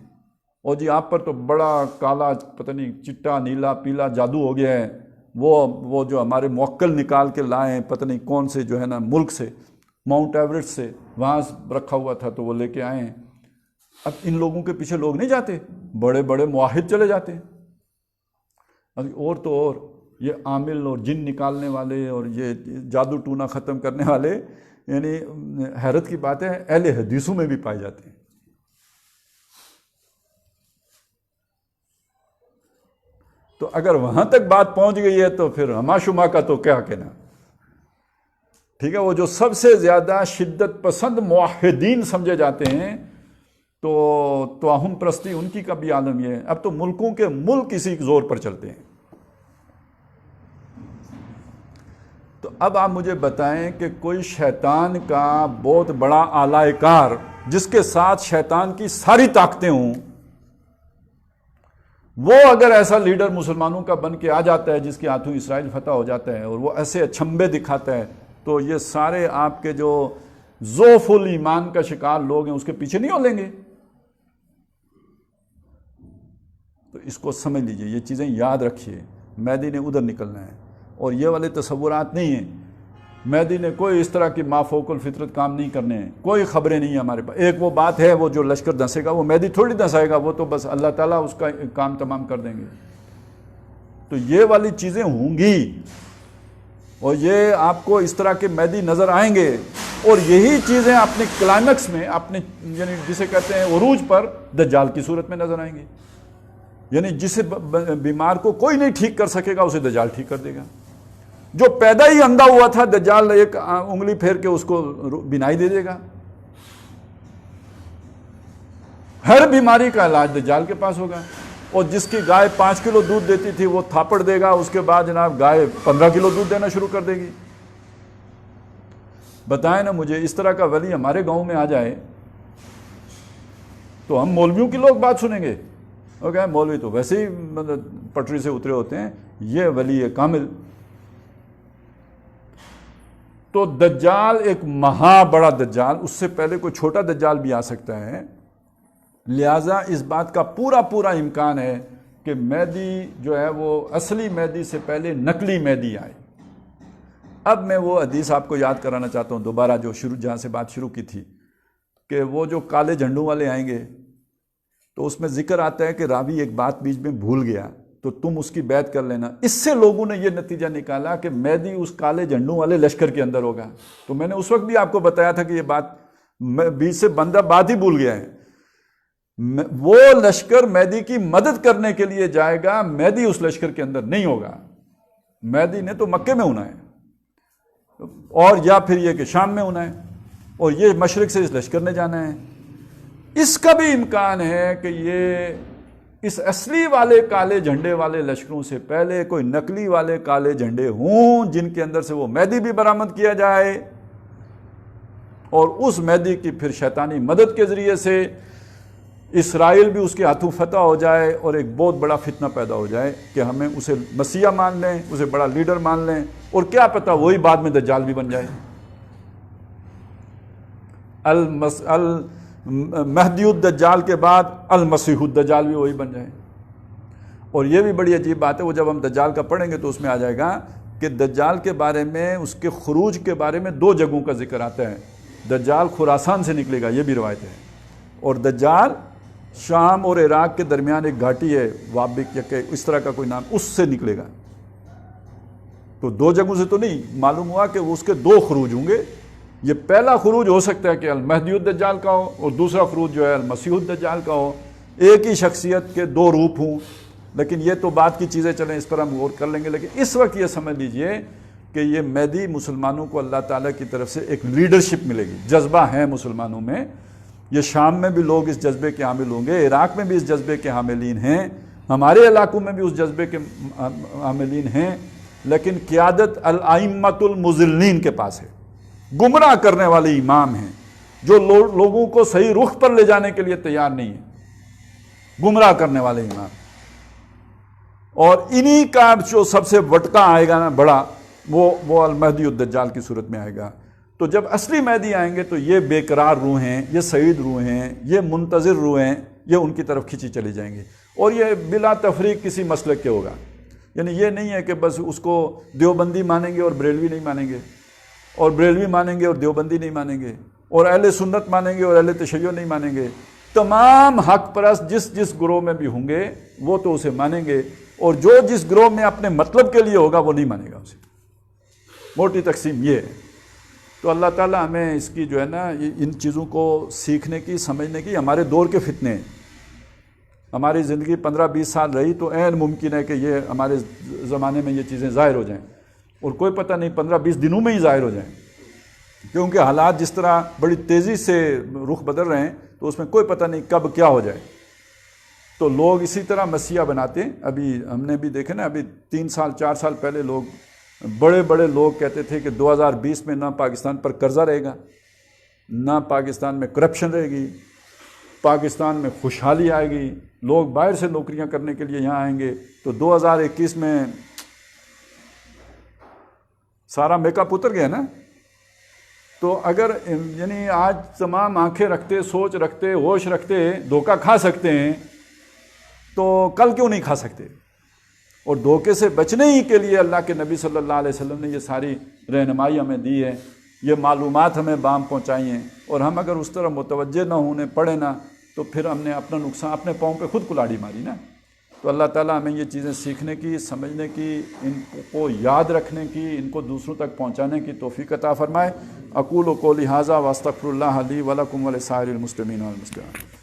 اور جی آپ پر تو بڑا کالا پتہ نہیں چٹا نیلا پیلا جادو ہو گیا ہے، وہ جو ہمارے موکل نکال کے لائے ہیں پتہ نہیں کون سے جو ہے نا ملک سے، ماؤنٹ ایوریسٹ سے، وہاں رکھا ہوا تھا تو وہ لے کے آئے ہیں. اب ان لوگوں کے پیچھے لوگ نہیں جاتے، بڑے بڑے موحد چلے جاتے ہیں. اور تو اور یہ عامل اور جن نکالنے والے اور یہ جادو ٹونا ختم کرنے والے، یعنی حیرت کی بات ہے اہل حدیثوں میں بھی پائے جاتے ہیں. تو اگر وہاں تک بات پہنچ گئی ہے تو پھر ہما شما کا تو کیا کہنا. ٹھیک ہے، وہ جو سب سے زیادہ شدت پسند موحدین سمجھے جاتے ہیں تو توہم پرستی ان کی کا بھی عالم یہ ہے. اب تو ملکوں کے ملک اسی زور پر چلتے ہیں. تو اب آپ مجھے بتائیں کہ کوئی شیطان کا بہت بڑا اعلی کار جس کے ساتھ شیطان کی ساری طاقتیں ہوں، وہ اگر ایسا لیڈر مسلمانوں کا بن کے آ جاتا ہے جس کے ہاتھوں اسرائیل فتح ہو جاتا ہے اور وہ ایسے اچھمبے دکھاتا ہے، تو یہ سارے آپ کے جو ضعف الایمان کا شکار لوگ ہیں اس کے پیچھے نہیں ہو لیں گے. تو اس کو سمجھ لیجئے، یہ چیزیں یاد رکھیے. مہدی نے ادھر نکلنا ہے اور یہ والے تصورات نہیں ہیں. مہدی نے کوئی اس طرح کی مافوق الفطرت کام نہیں کرنے ہیں، کوئی خبریں نہیں ہیں ہمارے پاس. ایک وہ بات ہے، وہ جو لشکر دھنسے گا وہ مہدی تھوڑی دھنسائے گا، وہ تو بس اللہ تعالیٰ اس کا کام تمام کر دیں گے. تو یہ والی چیزیں ہوں گی اور یہ آپ کو اس طرح کے مہدی نظر آئیں گے، اور یہی چیزیں اپنے کلائمیکس میں، اپنے یعنی جسے کہتے ہیں عروج پر، دجال کی صورت میں نظر آئیں گے. یعنی جسے بیمار کو کوئی نہیں ٹھیک کر سکے گا اسے دجال ٹھیک کر دے گا. جو پیدا ہی اندھا ہوا تھا دجال ایک انگلی پھیر کے اس کو بینائی دے دے گا. ہر بیماری کا علاج دجال کے پاس ہوگا. اور جس کی گائے 5 کلو دودھ دیتی تھی وہ تھاپڑ دے گا، اس کے بعد جناب گائے 15 کلو دودھ دینا شروع کر دے گی۔ بتائیں نا مجھے، اس طرح کا ولی ہمارے گاؤں میں آ جائے تو ہم مولویوں کی لوگ بات سنیں گے؟ وہ کہیں مولوی تو ویسے ہی پٹری سے اترے ہوتے ہیں، یہ ولی ہے کامل۔ تو دجال ایک مہا بڑا دجال، اس سے پہلے کوئی چھوٹا دجال بھی آ سکتا ہے، لہٰذا اس بات کا پورا امکان ہے کہ مہدی جو ہے وہ اصلی مہدی سے پہلے نقلی مہدی آئے۔ اب میں وہ حدیث آپ کو یاد کرانا چاہتا ہوں دوبارہ، جو جہاں سے بات شروع کی تھی، کہ وہ جو کالے جھنڈوں والے آئیں گے تو اس میں ذکر آتا ہے کہ راوی ایک بات بیچ میں بھول گیا تو تم اس کی بیعت کر لینا۔ اس سے لوگوں نے یہ نتیجہ نکالا کہ مہدی اس کالے جھنڈوں والے لشکر کے اندر ہوگا۔ تو میں نے اس وقت بھی آپ کو بتایا تھا کہ یہ بات بیچ سے بندہ بات ہی بھول گیا ہے۔ وہ لشکر مہدی کی مدد کرنے کے لیے جائے گا، مہدی اس لشکر کے اندر نہیں ہوگا۔ مہدی نے تو مکے میں ہونا ہے، اور یا پھر یہ کہ شام میں ہونا ہے، اور یہ مشرق سے اس لشکر نے جانا ہے۔ اس کا بھی امکان ہے کہ یہ اس اصلی والے کالے جھنڈے والے لشکروں سے پہلے کوئی نقلی والے کالے جھنڈے ہوں، جن کے اندر سے وہ مہدی بھی برآمد کیا جائے، اور اس مہدی کی پھر شیطانی مدد کے ذریعے سے اسرائیل بھی اس کے ہاتھوں فتح ہو جائے، اور ایک بہت بڑا فتنہ پیدا ہو جائے کہ ہمیں اسے مسیح مان لیں، اسے بڑا لیڈر مان لیں، اور کیا پتہ وہی بعد میں دجال بھی بن جائے۔ مہدی الدجال کے بعد المسیح الدجال بھی وہی بن جائے۔ اور یہ بھی بڑی عجیب بات ہے، وہ جب ہم دجال کا پڑھیں گے تو اس میں آ جائے گا کہ دجال کے بارے میں، اس کے خروج کے بارے میں 2 جگہوں کا ذکر آتا ہے۔ دجال خراسان سے نکلے گا، یہ بھی روایت ہے، اور دجال شام اور عراق کے درمیان ایک گھاٹی ہے وابک یا کہ اس طرح کا کوئی نام، اس سے نکلے گا۔ تو 2 جگہوں سے تو نہیں معلوم ہوا کہ وہ اس کے 2 خروج ہوں گے۔ یہ پہلا خروج ہو سکتا ہے کہ المہدی الدجال کا ہو، اور دوسرا خروج جو ہے المسیح الدجال کا ہو، ایک ہی شخصیت کے 2 روپ ہوں۔ لیکن یہ تو بعد کی چیزیں چلیں، اس پر ہم غور کر لیں گے۔ لیکن اس وقت یہ سمجھ لیجئے کہ یہ مہدی مسلمانوں کو اللہ تعالیٰ کی طرف سے ایک لیڈرشپ ملے گی۔ جذبہ ہے مسلمانوں میں، یہ شام میں بھی لوگ اس جذبے کے حامل ہوں گے، عراق میں بھی اس جذبے کے حاملین ہیں، ہمارے علاقوں میں بھی اس جذبے کے حاملین ہیں، لیکن قیادت الائمۃ المضلین کے پاس ہے۔ گمراہ کرنے والے امام ہیں جو لوگوں کو صحیح رخ پر لے جانے کے لیے تیار نہیں ہیں، گمراہ کرنے والے امام۔ اور انہی کا جو سب سے وٹکا آئے گا نا بڑا، وہ المہدی الدجال کی صورت میں آئے گا۔ تو جب اصلی مہدی آئیں گے تو یہ بے قرار روح ہیں، یہ سعید روح ہیں، یہ منتظر روح ہیں، یہ ان کی طرف کھینچی چلی جائیں گے، اور یہ بلا تفریق کسی مسلک کے ہوگا۔ یعنی یہ نہیں ہے کہ بس اس کو دیوبندی مانیں گے اور بریلوی نہیں مانیں گے، اور بریلوی مانیں گے اور دیوبندی نہیں مانیں گے، اور اہل سنت مانیں گے اور اہل تشیع نہیں مانیں گے۔ تمام حق پرست جس گروہ میں بھی ہوں گے وہ تو اسے مانیں گے، اور جو جس گروہ میں اپنے مطلب کے لیے ہوگا وہ نہیں مانے گا اسے۔ موٹی تقسیم یہ ہے۔ تو اللہ تعالیٰ ہمیں اس کی جو ہے نا ان چیزوں کو سیکھنے کی، سمجھنے کی، ہمارے دور کے فتنے ہیں۔ ہماری زندگی 15-20 سال رہی تو عین ممکن ہے کہ یہ ہمارے زمانے میں یہ چیزیں ظاہر ہو جائیں، اور کوئی پتہ نہیں 15-20 دنوں میں ہی ظاہر ہو جائیں، کیونکہ حالات جس طرح بڑی تیزی سے رخ بدل رہے ہیں تو اس میں کوئی پتہ نہیں کب کیا ہو جائے۔ تو لوگ اسی طرح مسیحا بناتے ہیں۔ ابھی ہم نے بھی دیکھا نا، ابھی 3 سال 4 سال پہلے لوگ، بڑے لوگ کہتے تھے کہ 2020 میں نہ پاکستان پر قرضہ رہے گا، نہ پاکستان میں کرپشن رہے گی، پاکستان میں خوشحالی آئے گی، لوگ باہر سے نوکریاں کرنے کے لیے یہاں آئیں گے۔ تو 2021 میں سارا میک اپ اتر گیا نا۔ تو اگر یعنی آج تمام آنکھیں رکھتے، سوچ رکھتے، ہوش رکھتے دھوکہ کھا سکتے ہیں تو کل کیوں نہیں کھا سکتے؟ اور دھوکے سے بچنے ہی کے لیے اللہ کے نبی صلی اللہ علیہ وسلم نے یہ ساری رہنمائی ہمیں دی ہے، یہ معلومات ہمیں بام پہنچائی ہیں، اور ہم اگر اس طرح متوجہ نہ ہونے پڑے نا تو پھر ہم نے اپنا نقصان، اپنے پاؤں پہ خود کلاڑی ماری نا۔ تو اللہ تعالیٰ ہمیں یہ چیزیں سیکھنے کی، سمجھنے کی، ان کو یاد رکھنے کی، ان کو دوسروں تک پہنچانے کی توفیق عطا فرمائے۔ اقول قولی ھذا واستغفر اللہ لی ولکم ولسائر المسلمین والمسلمات۔